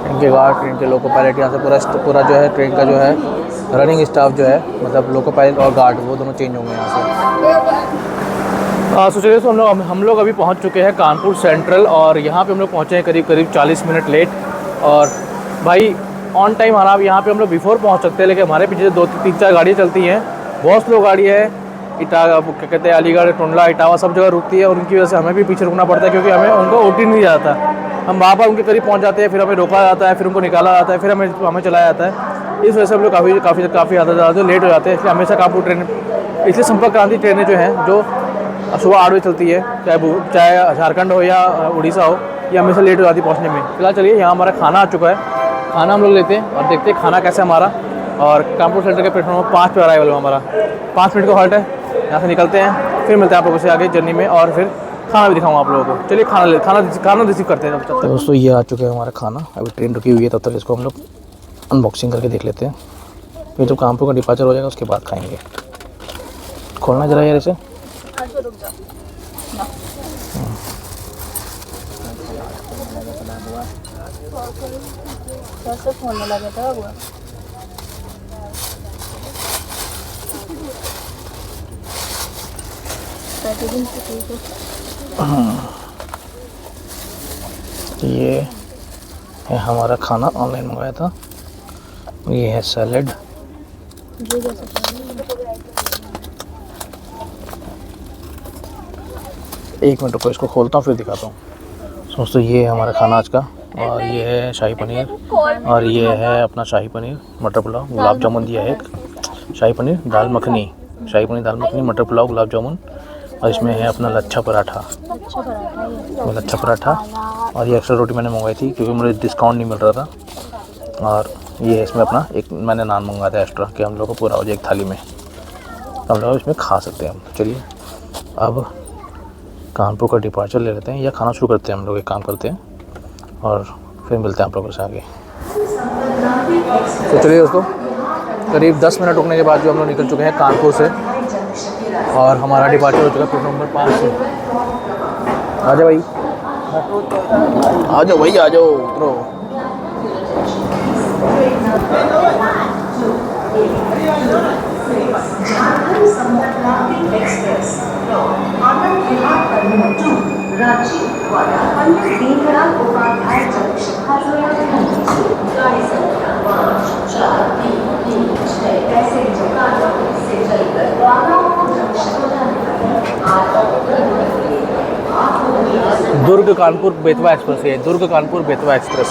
ट्रेन के गार्ड, ट्रेन के लोको पायलट यहाँ से पूरा जो है ट्रेन का जो है रनिंग स्टाफ जो है, मतलब लोको पायलट और गार्ड, वो दोनों चेंज होंगे यहाँ से। तो चलिए, तो हम लोग अभी पहुँच चुके हैं कानपुर सेंट्रल, और यहाँ पे हम लोग पहुँचे हैं करीब 40 मिनट लेट। और भाई ऑन टाइम आना, यहाँ पे हम लोग बिफोर पहुँच सकते हैं, लेकिन हमारे पीछे 2-3-4 गाड़ियाँ चलती हैं, बहुत स्लो गाड़ी है। क्या कहते हैं, अलीगढ़, टुंडला, इटावा सब जगह रुकती है, और उनकी वजह से हमें भी पीछे रुकना पड़ता है, क्योंकि हमें उनको ओटी नहीं जाता। हम वहाँ पर उनके करीब पहुँच जाते हैं, फिर हमें रोका जाता है, फिर उनको निकाला जाता है, फिर हमें चलाया जाता है। इस वजह से हम लोग काफ़ी ज़्यादा लेट हो जाते हैं। इसलिए हमेशा कानपुर ट्रेन, इसलिए संपर्क क्रांति ट्रेनें जो हैं, जो सुबह 8 बजे चलती है, चाहे झारखंड हो या उड़ीसा हो, ये हमेशा लेट हो जाती है पहुँचने में। फिलहाल चलिए, यहाँ हमारा खाना आ चुका है, खाना हम लोग लेते हैं और देखते हैं खाना कैसे हमारा। और कानपुर सेंटर के प्लेटफॉर्म 5 पे अराइवल हुआ हमारा, 5 मिनट का हॉल्ट है, यहाँ से निकलते हैं, फिर मिलते हैं आप लोगों से आगे जर्नी में, और फिर खाना भी दिखाऊंगा आप लोगों को। चलिए खाना रिसीव करते हैं। तो दोस्तों ये आ चुका है हमारा खाना, अभी ट्रेन रुकी हुई है, तब तक इसको हम लोग अनबॉक्सिंग करके देख लेते हैं, फिर जब कानपुर का डिपार्चर हो जाएगा उसके बाद खाएँगे। खोलना जरा यार इसे। कैसे फोन में लगा था वो? ये है हमारा खाना, ऑनलाइन मंगाया था। ये है सैलेड, एक मिनट को इसको खोलता हूँ फिर दिखाता हूँ। दोस्तों ये है हमारा खाना आज का, और ये है शाही पनीर, और ये है अपना शाही पनीर, मटर पुलाव, गुलाब जामुन दिया है एक, शाही पनीर, दाल मखनी, शाही पनीर, दाल मखनी, मटर पुलाव, गुलाब जामुन, और इसमें है अपना लच्छा पराठा, और ये एक्स्ट्रा रोटी मैंने मंगवाई थी क्योंकि मुझे डिस्काउंट नहीं मिल रहा था। और ये है इसमें अपना एक मैंने नान मंगवाया था एक्स्ट्रा कि हम लोग को पूरा हो जाए एक थाली में, तो हम लोग इसमें खा सकते हैं हम। चलिए अब कानपुर का डिपार्चर ले लेते हैं या खाना शुरू करते हैं। हम लोग एक काम करते हैं और फिर मिलते हैं आप लोगों से आगे। तो चलिए दोस्तों, करीब 10 मिनट रुकने के बाद जो हम लोग निकल चुके हैं कानपुर से और हमारा डिपार्चर हो चुका है प्लेटफॉर्म नंबर 5 से। आ जाओ भाई, आ जाओ भाई, आ जाओ, उतरो। दुर्ग कानपुर बेतवा एक्सप्रेस है, दुर्ग कानपुर बेतवा एक्सप्रेस।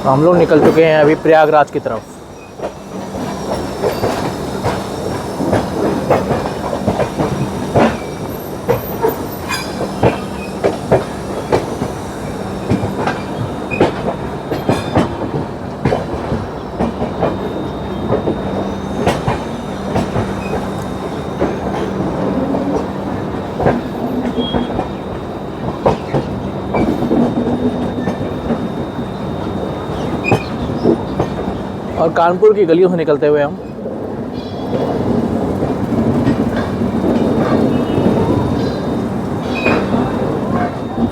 हम लोग निकल चुके हैं अभी प्रयागराज की तरफ। और कानपुर की गलियों से निकलते हुए हम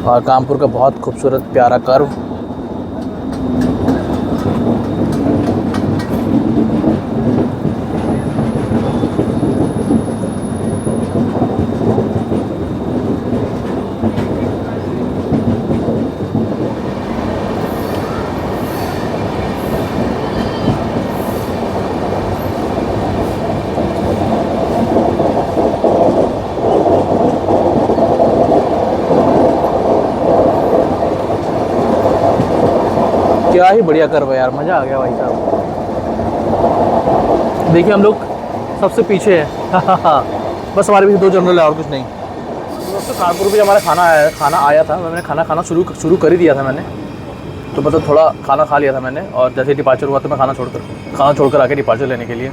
और कानपुर का बहुत खूबसूरत प्यारा कर्व। क्या ही बढ़िया कर्व है यार, मज़ा आ गया भाई साहब। देखिए हम लोग सबसे पीछे हैं बस हमारे पीछे 2 जनरल है और कुछ नहीं। दोस्तों कानपुर भी हमारा खाना आया था। मैंने खाना खाना शुरू कर ही दिया था मैंने, तो मतलब थोड़ा खाना खा लिया था मैंने और जैसे डिपार्चर हुआ तो मैं खाना छोड़कर आके डिपार्चर लेने के लिए।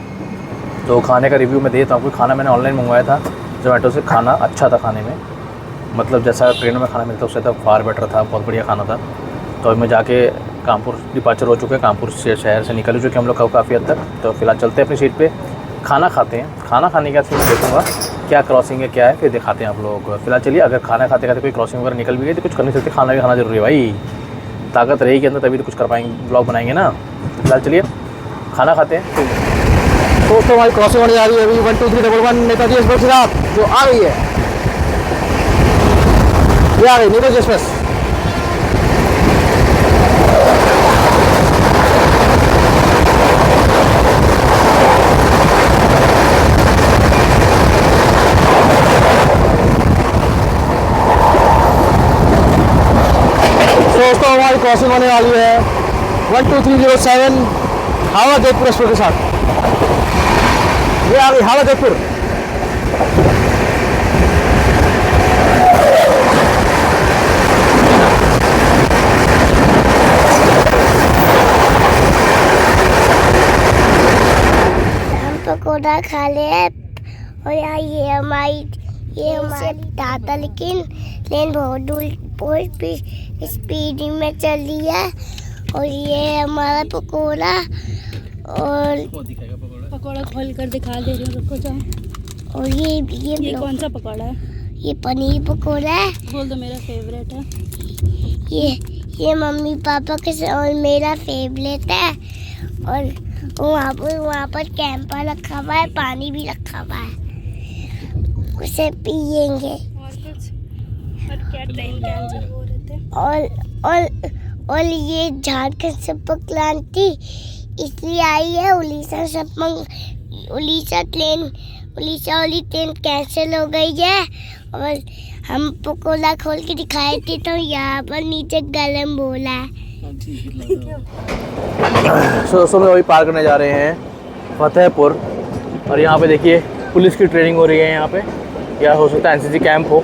तो खाने का रिव्यू मैं देता हूँ। कोई खाना मैंने ऑनलाइन मंगवाया था जोमेटो से, खाना अच्छा था खाने में, मतलब जैसा ट्रेनों में खाना मिलता है उससे तो फार बेटर था, बहुत बढ़िया खाना था। तो मैं जाके कानपुर डिपार्चर हो चुके हैं, कानपुर से शहर से निकल चुके हम लोग काफ़ी हद तक। तो फिलहाल चलते हैं अपनी सीट पे, खाना खाते हैं। खाना खाने के बाद फिर मैं देखूँगा क्या क्रॉसिंग है क्या है, फिर दिखाते हैं आप लोगों को। फिलहाल चलिए, अगर खाना खाते खाते कोई क्रॉसिंग वगैरह निकल भी गई तो कुछ कर नहीं सकते, खाना भी खाना जरूरी है भाई। ताकत रहेगी अंदर तभी तो कुछ कर पाएंगे, ब्लॉग बनाएंगे ना। फिलहाल चलिए खाना खाते हैं। तो दोस्तों हमारी क्रॉसिंग होने जा रही है अभी 12311 नेताजी एक्सप्रेस जो आ रही है, ये आ रही नेताजी एक्सप्रेस। दोस्तों हमारी क्रॉसिंग होने वाली है 12307 हावड़ा जयपुर एक्सप्रेस के साथ। ये आ गई हावड़ा जयपुर। हम पकौड़ा खा ले और यहाँ ये हमारी दादा, लेकिन ट्रेन बहुत स्पीड में चल रही है। और ये हमारा पकौड़ा, और पकौड़ा खोल कर दिखा दे रही हूँ, रुको जाओ। और ये कौन सा पकौड़ा है? ये पनीर पकौड़ा है। बोल दो मेरा फेवरेट है। ये मम्मी पापा के और मेरा फेवरेट है। और वहाँ पर कैंपा रखा हुआ है, पानी भी रखा हुआ है, उसे पियेंगे। और कुछ? और क्या ट्रेन कैंसिल हो रहे थे? और ये झारखंड संपर्क क्रांति इसलिए आई है। उड़ीसा वाली ट्रेन कैंसिल हो गई है और हम पकोड़ा खोल के दिखाए थे तो यहाँ पर नीचे गरम बोला है। दोस्तों हम अभी पार करने जा रहे हैं फतेहपुर, और यहाँ पे देखिए पुलिस की ट्रेनिंग हो रही है। यहाँ पे या हो सकता है एनसीसी कैंप हो,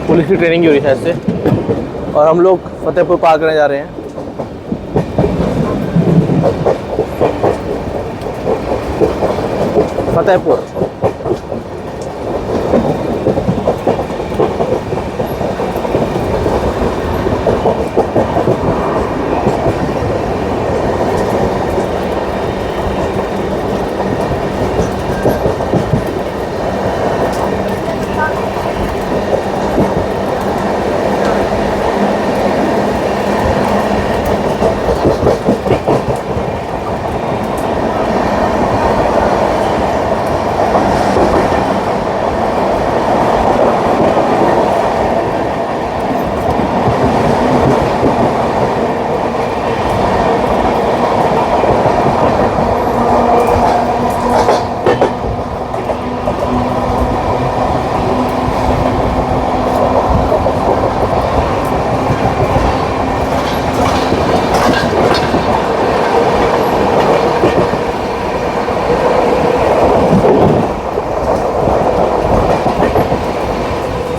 पुलिस की ट्रेनिंग हो रही है शायद से। और हम लोग फतेहपुर पार करने जा रहे हैं। फतेहपुर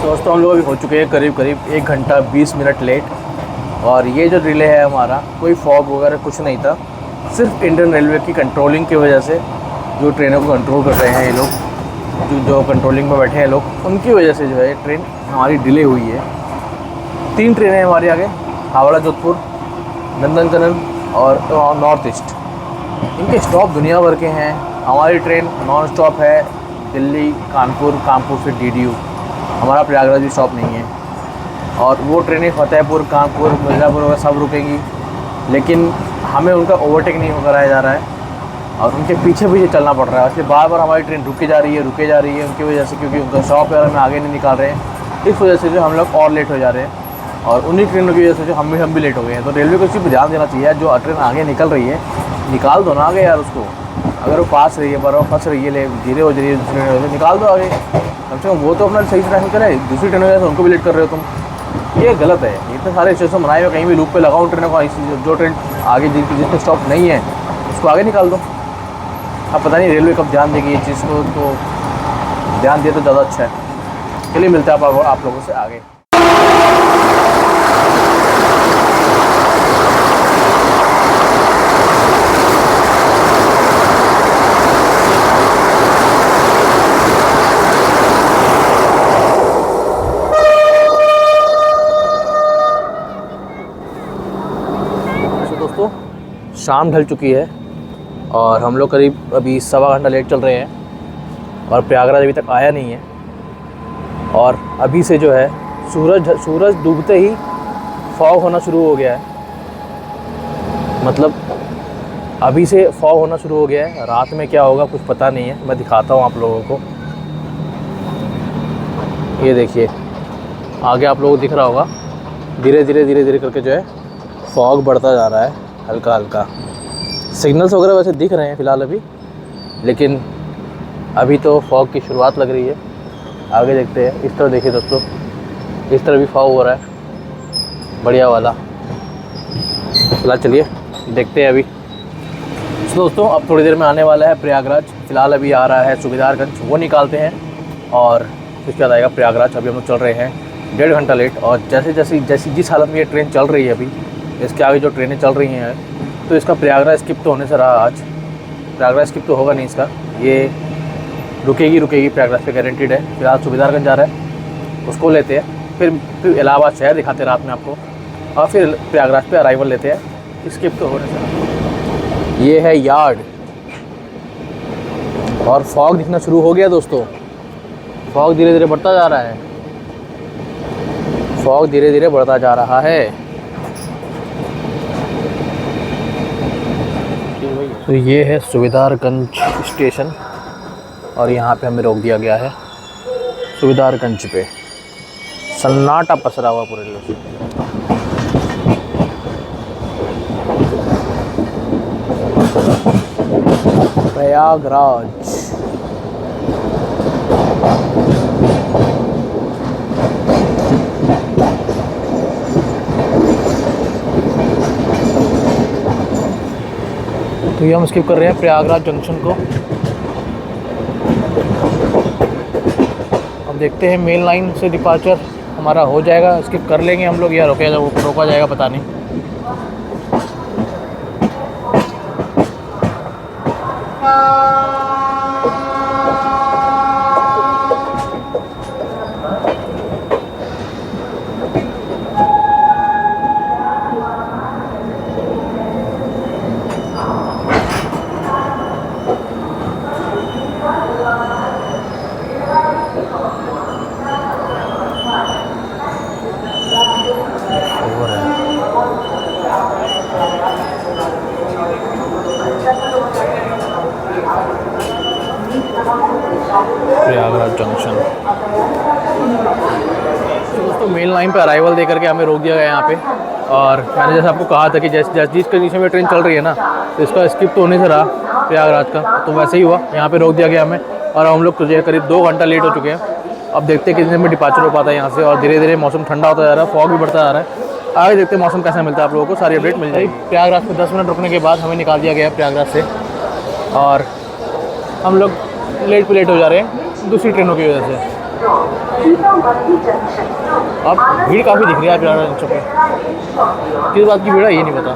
दोस्तों हम लोग अभी हो चुके हैं करीब 1 घंटा 20 मिनट लेट। और ये जो डिले है हमारा, कोई फॉग वगैरह कुछ नहीं था, सिर्फ इंडियन रेलवे की कंट्रोलिंग की वजह से, जो ट्रेनों को कंट्रोल कर रहे हैं ये लोग, जो कंट्रोलिंग में बैठे हैं लोग, उनकी वजह से जो है ट्रेन हमारी डिले हुई है। 3 ट्रेनें हमारे आगे, हावड़ा जोधपुर, नंदनकानन और नॉर्थ ईस्ट। इनके स्टॉप दुनिया भर के हैं। हमारी ट्रेन नॉन स्टॉप है, दिल्ली कानपुर, कानपुर से DDU। हमारा प्रयागराज भी स्टॉप नहीं है। और वो ट्रेनें फतेहपुर, कानपुर, मिर्ज़ापुर वगैरह सब रुकेंगी, लेकिन हमें उनका ओवरटेक नहीं कराया जा रहा है और उनके पीछे पीछे चलना पड़ रहा है। इसलिए बार बार हमारी ट्रेन रुके जा रही है उनकी वजह से, क्योंकि उनका स्टॉप वगैरह में आगे नहीं निकाल रहे हैं। इस वजह से जो हम लोग और लेट हो जा रहे हैं, और उन्हीं ट्रेनों की वजह से जो हम भी लेट हो गए हैं। तो रेलवे को इस पर ध्यान देना चाहिए, जो ट्रेन आगे निकल रही है निकाल दो ना आगे यार उसको। अगर वो पास रही है, बराबर फंस रही है, धीरे हो रही है, दूसरी ट्रेन से निकाल दो आगे। कम से कम वो तो अपना सही से टाइम करे, दूसरी ट्रेनों से उनको भी लेट कर रहे हो तुम। ये गलत है। इतने सारे स्टेशन बनाए हुए, कहीं भी लूप पे लगाओ ट्रेनों का, जो ट्रेन आगे जिसमें स्टॉप नहीं है उसको आगे निकाल दो। अब पता नहीं रेलवे कब ध्यान देगी ये चीज़ को, तो ध्यान दिए तो ज़्यादा अच्छा है। चलिए मिलते हैं आप लोगों से आगे। शाम ढल चुकी है और हम लोग करीब अभी 1.25 घंटा लेट चल रहे हैं और प्रयागराज अभी तक आया नहीं है। और अभी से जो है सूरज डूबते ही फॉग होना शुरू हो गया है। मतलब अभी से फॉग होना शुरू हो गया है। रात में क्या होगा कुछ पता नहीं है, मैं दिखाता हूँ आप लोगों को। ये देखिए आगे आप लोगों को दिख रहा होगा, धीरे धीरे करके जो है फॉग बढ़ता जा रहा है हल्का हल्का। सिग्नल्स वगैरह वैसे दिख रहे हैं फ़िलहाल अभी, लेकिन अभी तो फॉग की शुरुआत लग रही है। आगे देखते हैं। इस तरह देखिए दोस्तों, इस तरह भी फॉग हो रहा है बढ़िया वाला। फिलहाल चलिए देखते हैं अभी। दोस्तों अब थोड़ी देर में आने वाला है प्रयागराज। फ़िलहाल अभी आ रहा है सुबेदारगंज, वो निकालते हैं और उसके बाद आएगा प्रयागराज। अभी हम लोग चल रहे हैं 1.5 घंटा लेट। और जैसी जिस हालत में ये ट्रेन चल रही है अभी, इसके आगे जो ट्रेनें चल रही हैं, तो इसका प्रयागराज स्किप तो होने से रहा आज। प्रयागराज स्किप तो होगा नहीं इसका, ये रुकेगी प्रयागराज पे गारंटीड है। फिलहाल सुबेदारगंज जा रहा है, उसको लेते हैं, फिर इलाहाबाद शहर दिखाते हैं रात में आपको, और फिर प्रयागराज पे अराइवल लेते हैं। स्किप तो होने से रहा। ये है यार्ड और फॉग दिखना शुरू हो गया दोस्तों। फॉग धीरे धीरे बढ़ता जा रहा है, फॉग धीरे धीरे बढ़ता जा रहा है। तो ये है सुबेदारगंज स्टेशन और यहाँ पे हमें रोक दिया गया है सुबेदारगंज पे। सन्नाटा पसरा हुआ पूरे रेलवे स्टेशन। प्रयागराज तो ये हम स्किप कर रहे हैं प्रयागराज जंक्शन को। अब देखते हैं मेन लाइन से डिपार्चर हमारा हो जाएगा, स्किप कर लेंगे हम लोग या रोका जाएगा पता नहीं। प्रयागराज जंक्शन दोस्तों मेन लाइन पे अराइवल दे करके हमें रोक दिया गया यहाँ पे। और मैंने जैसे आपको कहा था कि जिस कंडीशन में ट्रेन चल रही है ना, तो इसका स्किप तो होने से रहा प्रयागराज का, तो वैसे ही हुआ, यहाँ पे रोक दिया गया हमें। और हम लोग तुझे करीब 2 घंटा लेट हो चुके हैं। अब देखते हैं कितने में डिपार्चर हो पाता है यहाँ से। और धीरे धीरे मौसम ठंडा होता जा रहा है, फॉग भी बढ़ता जा रहा है। आगे देखते हैं मौसम कैसा मिलता है आप लोगों को, सारी अपडेट मिल जाएगी। प्रयागराज में 10 मिनट रुकने के बाद हमें निकाल दिया गया प्रयागराज से, और हम लोग लेट हो जा रहे हैं दूसरी ट्रेनों की वजह से। अब भीड़ काफ़ी दिख रही है प्रयागराज जंक्शन पे, किस बात की भीड़ है ये नहीं पता।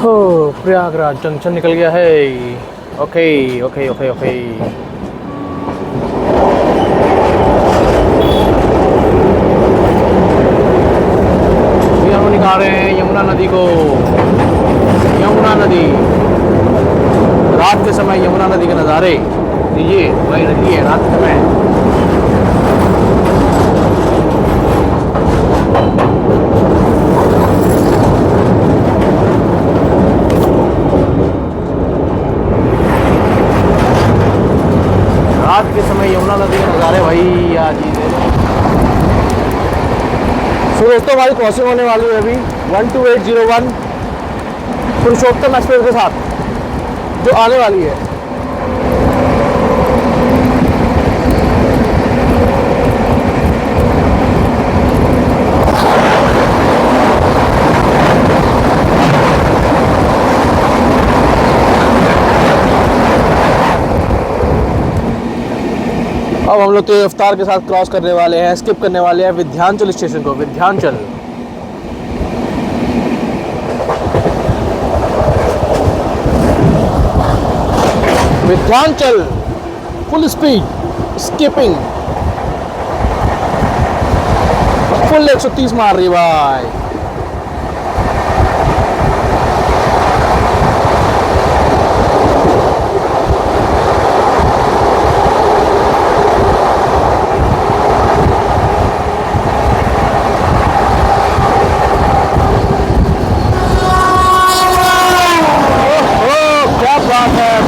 हो प्रयागराज जंक्शन निकल गया है। Okay okay okay okay. ये हम निकाल रहे हैं यमुना नदी को। यमुना नदी, रात के समय यमुना नदी के नज़ारे लीजिए, वही नदी है रात के समय। रात के समय यमुना नदी के नज़ारे भाई याद ही। सो दोस्तों हमारी क्रॉसिंग होने वाली है अभी 12801 पुरुषोत्तम एक्सप्रेस के साथ, जो आने वाली है। अब हम लोग तेज रफ्तार के साथ क्रॉस करने वाले हैं, स्किप करने वाले हैं विंध्याचल स्टेशन को। Vindhyachal Vindhyachal full speed skipping, full 130 मार रही भाई।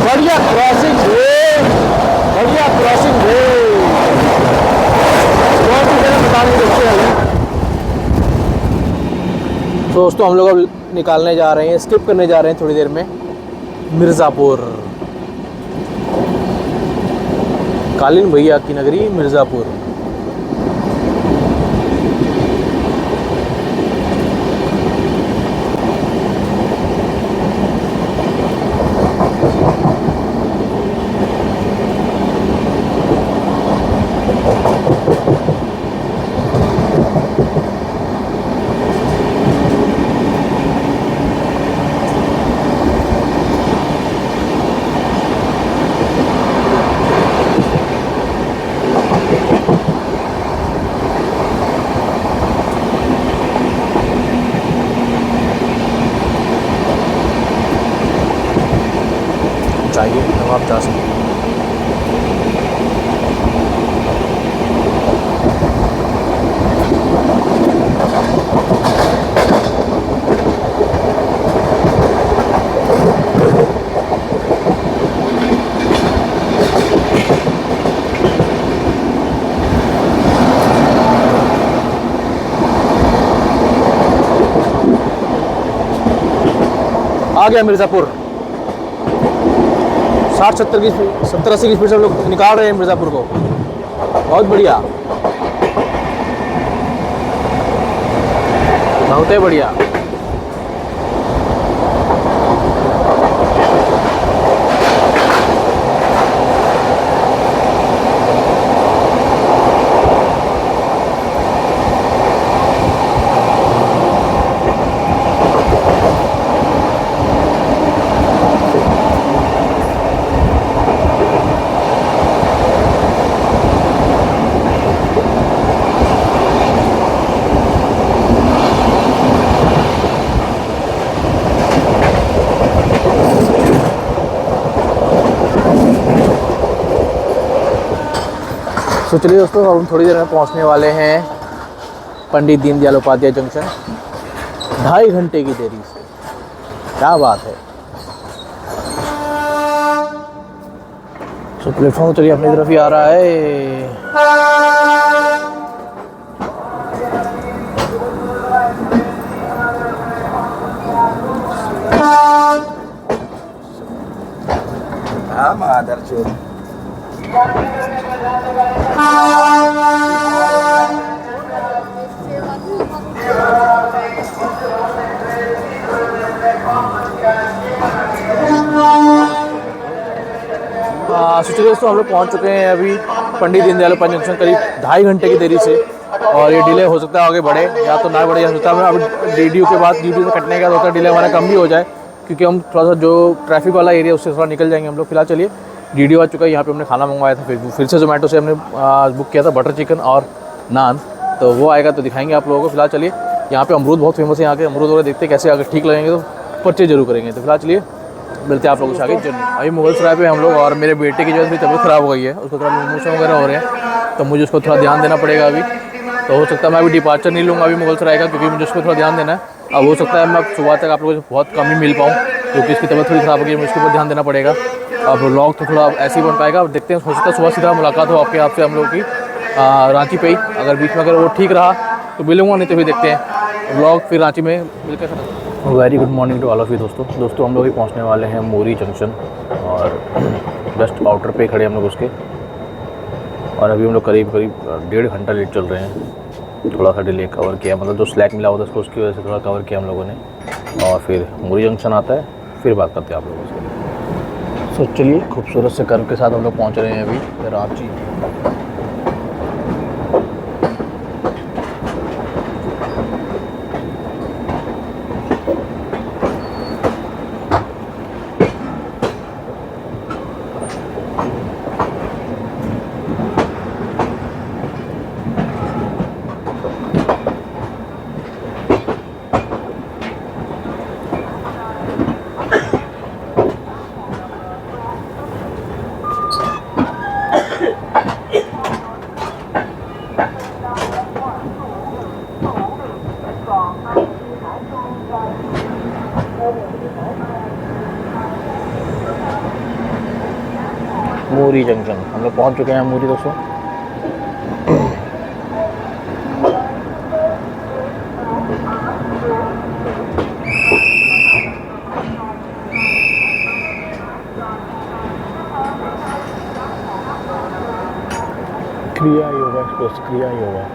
बढ़िया क्रॉसिंग है, बढ़िया क्रॉसिंग है। तो दोस्तों हम लोग अब निकालने जा रहे हैं, स्किप करने जा रहे हैं थोड़ी देर में मिर्ज़ापुर। कालीन भैया की नगरी मिर्ज़ापुर। चाहिए तो आप जा सकते हैं। गया मिर्ज़ापुर। 60-70 की 70-80 की स्पीड से हम लोग निकाल रहे हैं मिर्ज़ापुर को। बहुत बढ़िया, बहुत ही बढ़िया। तो चलिए दोस्तों, अब हम थोड़ी देर में पहुंचने वाले हैं पंडित दीनदयाल उपाध्याय जंक्शन। 2.5 घंटे की देरी से, क्या बात है। तो प्लेटफॉर्म चलिए अपनी तरफ ही आ रहा है। हाँ मादर चोद। सोचिए दोस्तों, हम लोग पहुंच चुके हैं अभी पंडित दीनदयाल उपाध्याय जंक्शन करीब 2.5 घंटे की देरी से। और ये डिले हो सकता है आगे बढ़े या तो ना बढ़े, या सकता है अब ड्यूटी के बाद, ड्यूटी से कटने के बाद होता डिले हमारा कम भी हो जाए, क्योंकि हम थोड़ा सा जो ट्रैफिक वाला एरिया उससे थोड़ा निकल जाएंगे हम लोग। फिलहाल चलिए, डीडीओ आ चुका है। यहाँ पे हमने खाना मंगवाया था, फिर से जोमेटो से हमने बुक किया था बटर चिकन और नान, तो वो आएगा तो दिखाएंगे आप लोगों को। फिलहाल चलिए, यहाँ पे अमरूद बहुत फेमस है, यहाँ के अमरूद वगैरह देखते हैं कैसे, अगर ठीक लगेंगे तो परचेज जरूर करेंगे। तो फिलहाल चलिए मिलते हैं आप लोगों से आगे जर्नी। अभी मुगलसराय पे हम लोग, और मेरे बेटे की जो है तबीयत ख़राब हो गई है, उसको थोड़ा मोशन वगैरह हो रहे हैं, तो मुझे उसको थोड़ा ध्यान देना पड़ेगा अभी। तो हो सकता है मैं अभी डिपार्चर नहीं लूँगा अभी मुगलसराय का, क्योंकि मुझे उसको थोड़ा ध्यान देना है। अब हो सकता है मैं सुबह तक आप लोगों से बहुत कम ही मिल पाऊँ, क्योंकि इसकी तबीयत थोड़ी ख़राब हो गई है, मुझे उसके ऊपर ध्यान देना पड़ेगा। अब व्लॉग तो थोड़ा ऐसे ही बन पाएगा, देखते हैं। हो सकता है सुबह सीधा मुलाकात हो आपसे हम लोग की रांची पे ही। अगर बीच में अगर वो ठीक रहा तो मिलूँगा, नहीं तो फिर देखते हैं व्लॉग फिर रांची में मिलकर। Very good morning to all of you दोस्तों हम लोग ही पहुंचने वाले हैं मोरी जंक्शन, और जस्ट आउटर पे खड़े हम लोग उसके। और अभी हम लोग करीब 1.5 घंटा लेट चल रहे हैं। थोड़ा सा डिले कवर किया, मतलब जो स्लैक मिला होता है उसको, उसकी वजह से थोड़ा कवर किया हम लोगों ने। और फिर मोरी जंक्शन आता है, फिर बात करते हैं आप लोगों से। तो चलिए, खूबसूरत से कर्व के साथ हम लोग पहुँच रहे हैं अभी रांची। मोरी जंक्शन हम लोग पहुंच चुके हैं मोरी दोस्तों। क्रिया योगा एक्सप्रेस, क्रिया योगा।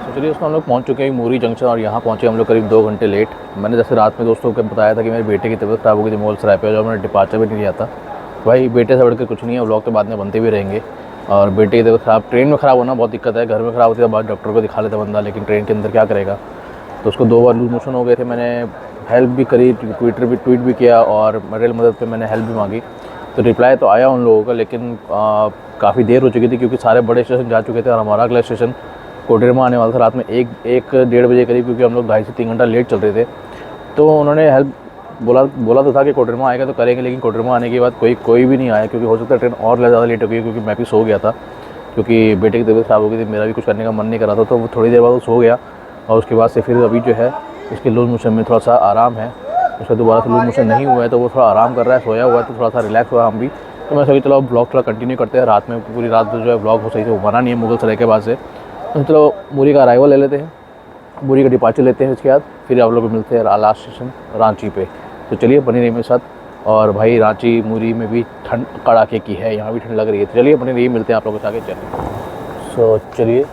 चलिए दोस्तों, हम लोग पहुंच चुके हैं मोरी जंक्शन, और यहाँ पहुंचे हम लोग करीब 2 घंटे लेट। मैंने जैसे रात में दोस्तों को बताया था कि मेरे बेटे की तबीयत ख़राब हो गई थी मुगलसराय पे, और मैंने डिपार्चर भी नहीं लिया था। भाई बेटे से बढ़कर कुछ नहीं है, व्लॉग तो बाद में बनते भी रहेंगे। और बेटे की तबीयत ख़राब, ट्रेन में ख़राब होना बहुत दिक्कत है, घर में ख़राब होती है बाद डॉक्टर को दिखा लेता बंदा, लेकिन ट्रेन के अंदर क्या करेगा। तो उसको 2 बार लूज मोशन हो गए थे। मैंने हेल्प भी करी, ट्वीट भी किया, और मटेरियल मदद पे मैंने हेल्प भी मांगी। तो रिप्लाई तो आया उन लोगों का, लेकिन काफ़ी देर हो चुकी थी, क्योंकि सारे बड़े स्टेशन जा चुके थे, और हमारा अगला स्टेशन कोडरमा आने वाला था रात में 1-1:30 बजे करीब, क्योंकि हम लोग 2.5 से 3 घंटा लेट चल रहे थे। तो उन्होंने हेल्प बोला तो था कि कोडरमा आएगा तो करेंगे, लेकिन कोडरमा आने के बाद कोई भी नहीं आया, क्योंकि हो सकता है ट्रेन और ज़्यादा लेट हो गई, क्योंकि मैं भी सो गया था, क्योंकि बेटे की तबीयत ख़राब हो गई थी, मेरा भी कुछ करने का मन नहीं कर रहा था। तो वो थोड़ी देर बाद वो सो गया, और उसके बाद से फिर अभी जो है इसके लूज मोशन में थोड़ा सा आराम है। उसका दोबारा से लूज मोशन नहीं हुआ है, तो वो थोड़ा आराम कर रहा है, सोया हुआ है, तो थोड़ा सा रिलैक्स हुआ हम भी। तो मैं सोचा चलो ब्लॉग थोड़ा कंटिन्यू करते हैं, रात में पूरी रात जो है ब्लॉग हो सही से बना नहीं है मुगलसराय के बाद से। तो चलो मोरी का अराइवल ले लेते हैं। मुरी का डिपार्चर लेते हैं, उसके बाद फिर आप लोग को मिलते हैं लास्ट स्टेशन रांची पे। तो चलिए बने रहिए मेरे साथ। और भाई रांची मुरी में भी ठंड कड़ाके की है, यहाँ भी ठंड लग रही है। तो चलिए बने रहिए, मिलते हैं आप लोगों के साथ आगे चलिए। सो चलिए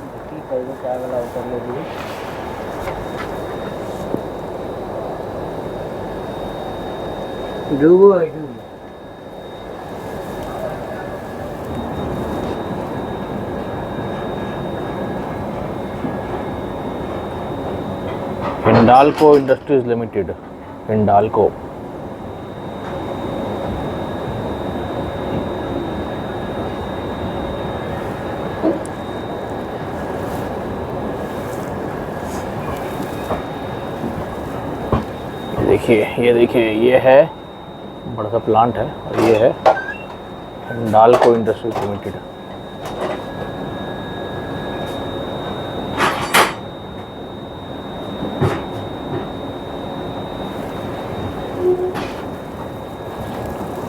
हिंडाल्को इंडस्ट्रीज लिमिटेड, हिंडाल्को। ये देखिए ये है बड़ा सा प्लांट है, और ये है हिंडाल्को इंडस्ट्रीज लिमिटेड।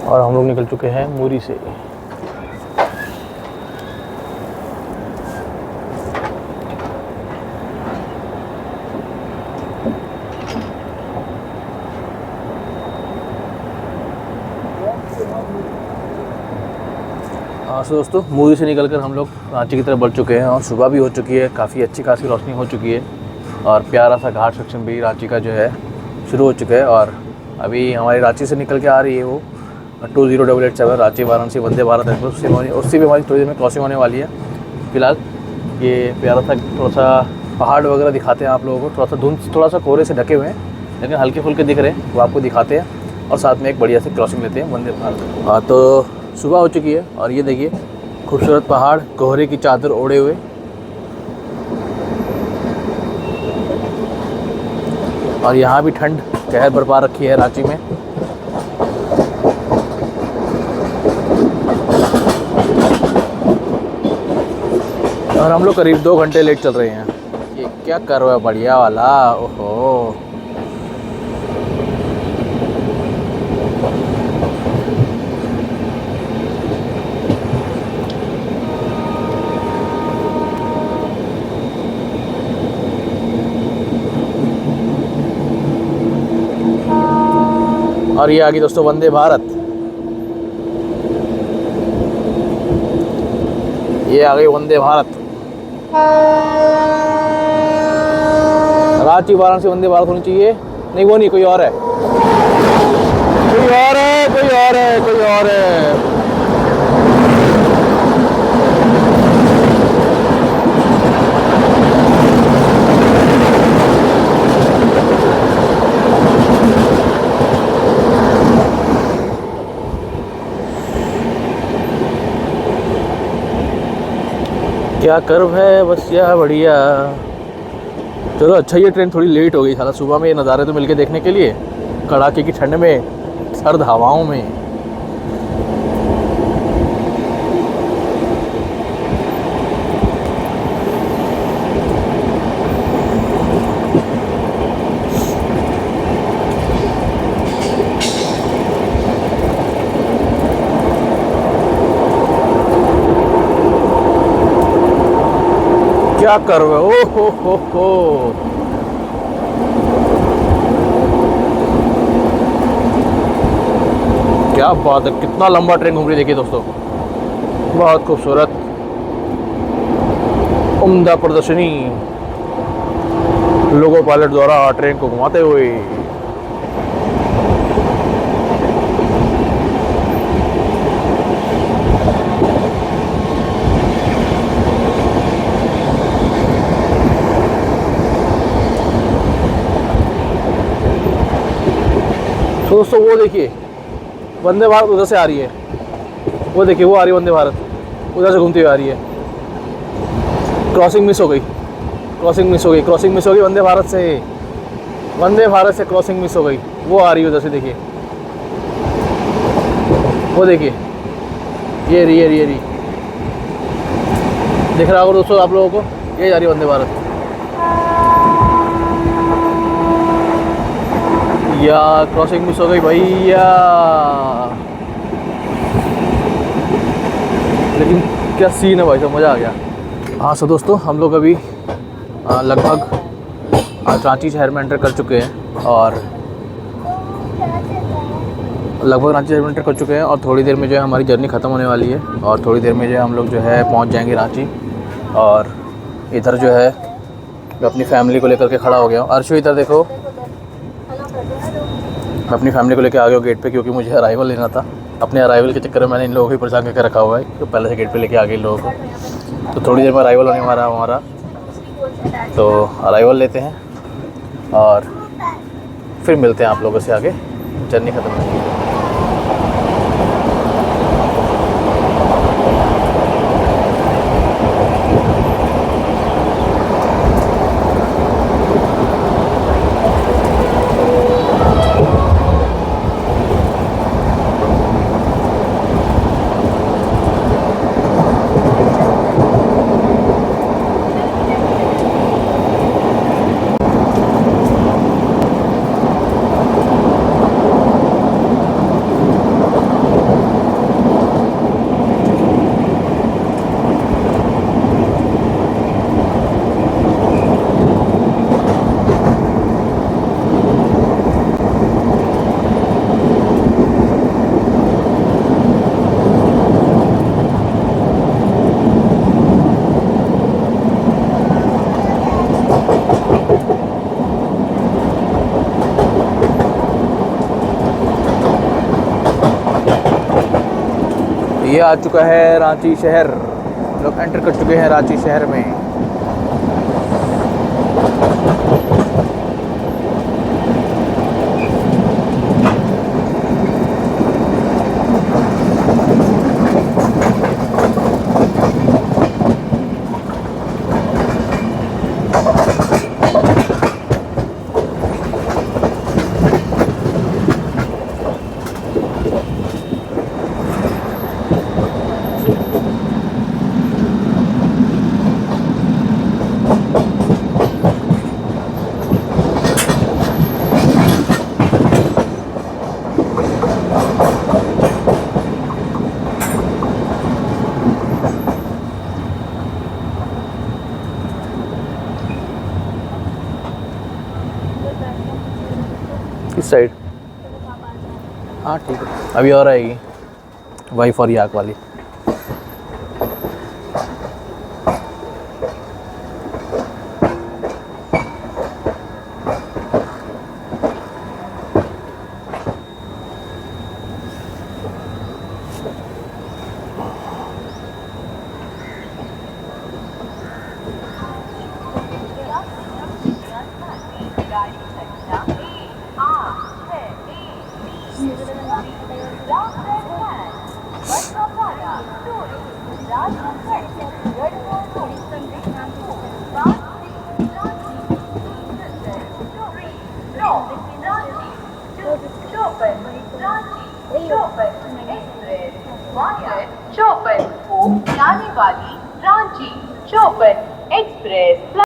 और हम लोग निकल चुके हैं मुरी से। हाँ सो दोस्तों, मुरी से निकलकर हम लोग रांची की तरफ बढ़ चुके हैं और सुबह भी हो चुकी है, काफ़ी अच्छी खासी रोशनी हो चुकी है और प्यारा सा घाट सेक्शन भी रांची का जो है शुरू हो चुका है। और अभी हमारी रांची से निकल के आ रही है वो 20887 रांची वाराणसी वंदे भारत एक्सप्रेस, उससे भी हमारी थोड़ी देर में क्रॉसिंग होने वाली है। फिलहाल ये प्यारा सा थोड़ा सा पहाड़ वगैरह दिखाते हैं आप लोगों को, थोड़ा सा कोहरे से ढके हुए हैं लेकिन हल्के फुल्के दिख रहे हैं, वो आपको दिखाते हैं और साथ में एक बढ़िया से क्रॉसिंग लेते हैं वंदे भारत। हाँ तो सुबह हो चुकी है और ये देखिए खूबसूरत पहाड़ कोहरे की चादर ओढ़े हुए। और यहाँ भी ठंड कहर बरपा रखी है रांची में। और हम लोग करीब 2 घंटे लेट चल रहे हैं। ये क्या कर रहा है बढ़िया वाला, ओहो। और ये आ गई दोस्तों वंदे भारत, ये आ गई वंदे भारत। रांची वाराणसी वंदे भारत होनी चाहिए, नहीं वो नहीं, कोई और है, कोई और है, कोई और है, कोई और है। क्या कर्व है बस, या बढ़िया। चलो अच्छा, ये ट्रेन थोड़ी लेट हो गई। साला सुबह में ये नज़ारे तो मिलके देखने के लिए, कड़ाके की ठंड में, सर्द हवाओं में। क्या कर रहे हो, हो। क्या बात है, कितना लंबा ट्रेन घूम रही है देखिए दोस्तों, बहुत खूबसूरत उम्दा प्रदर्शनी लोगो पायलट द्वारा ट्रेन को घुमाते हुए। तो दोस्तों वो देखिए वंदे भारत उधर से आ रही है, वो देखिए वो आ रही है वंदे भारत, उधर से घूमती हुई आ रही है। क्रॉसिंग मिस हो गई, क्रॉसिंग मिस हो गई, क्रॉसिंग मिस हो गई वंदे भारत से, वंदे भारत से क्रॉसिंग मिस हो गई। वो आ रही है उधर से, देखिए वो देखिए, ये रही दिख रहा होगा दोस्तों आप लोगों को, ये जा रही है वंदे भारत। या क्रॉसिंग मिस हो गई भैया, लेकिन क्या सीन है भाई साहब, मज़ा आ गया। हाँ सो दोस्तों, हम लोग अभी लगभग आज रांची शहर में एंटर कर चुके हैं और लगभग रांची शहर में एंटर कर चुके हैं और थोड़ी देर में जो है हमारी जर्नी ख़त्म होने वाली है और थोड़ी देर में जो है हम लोग जो है पहुंच जाएंगे रांची। और इधर जो है मैं अपनी फैमिली को लेकर के खड़ा हो गया हूँ। अर्शु इधर देखो, मैं अपनी फैमिली को लेकर आ गया हूँ गेट पे, क्योंकि मुझे अराइवल लेना था। अपने अराइवल के चक्कर में मैंने इन लोगों को ही परेशान करके रखा हुआ है, तो पहले से गेट पे लेके आ गए इन लोगों को। तो थोड़ी देर में अराइवल होने वाला है हमारा, तो अराइवल लेते हैं और फिर मिलते हैं आप लोगों से आगे जर्नी ख़त्म होगी। ये आ चुका है रांची शहर, लोग एंटर कर चुके हैं रांची शहर में। किस साइड? हाँ ठीक है, अभी और आएगी वाइफ और याक वाली। चौपन को जाने वाली रांची चौपन एक्सप्रेस।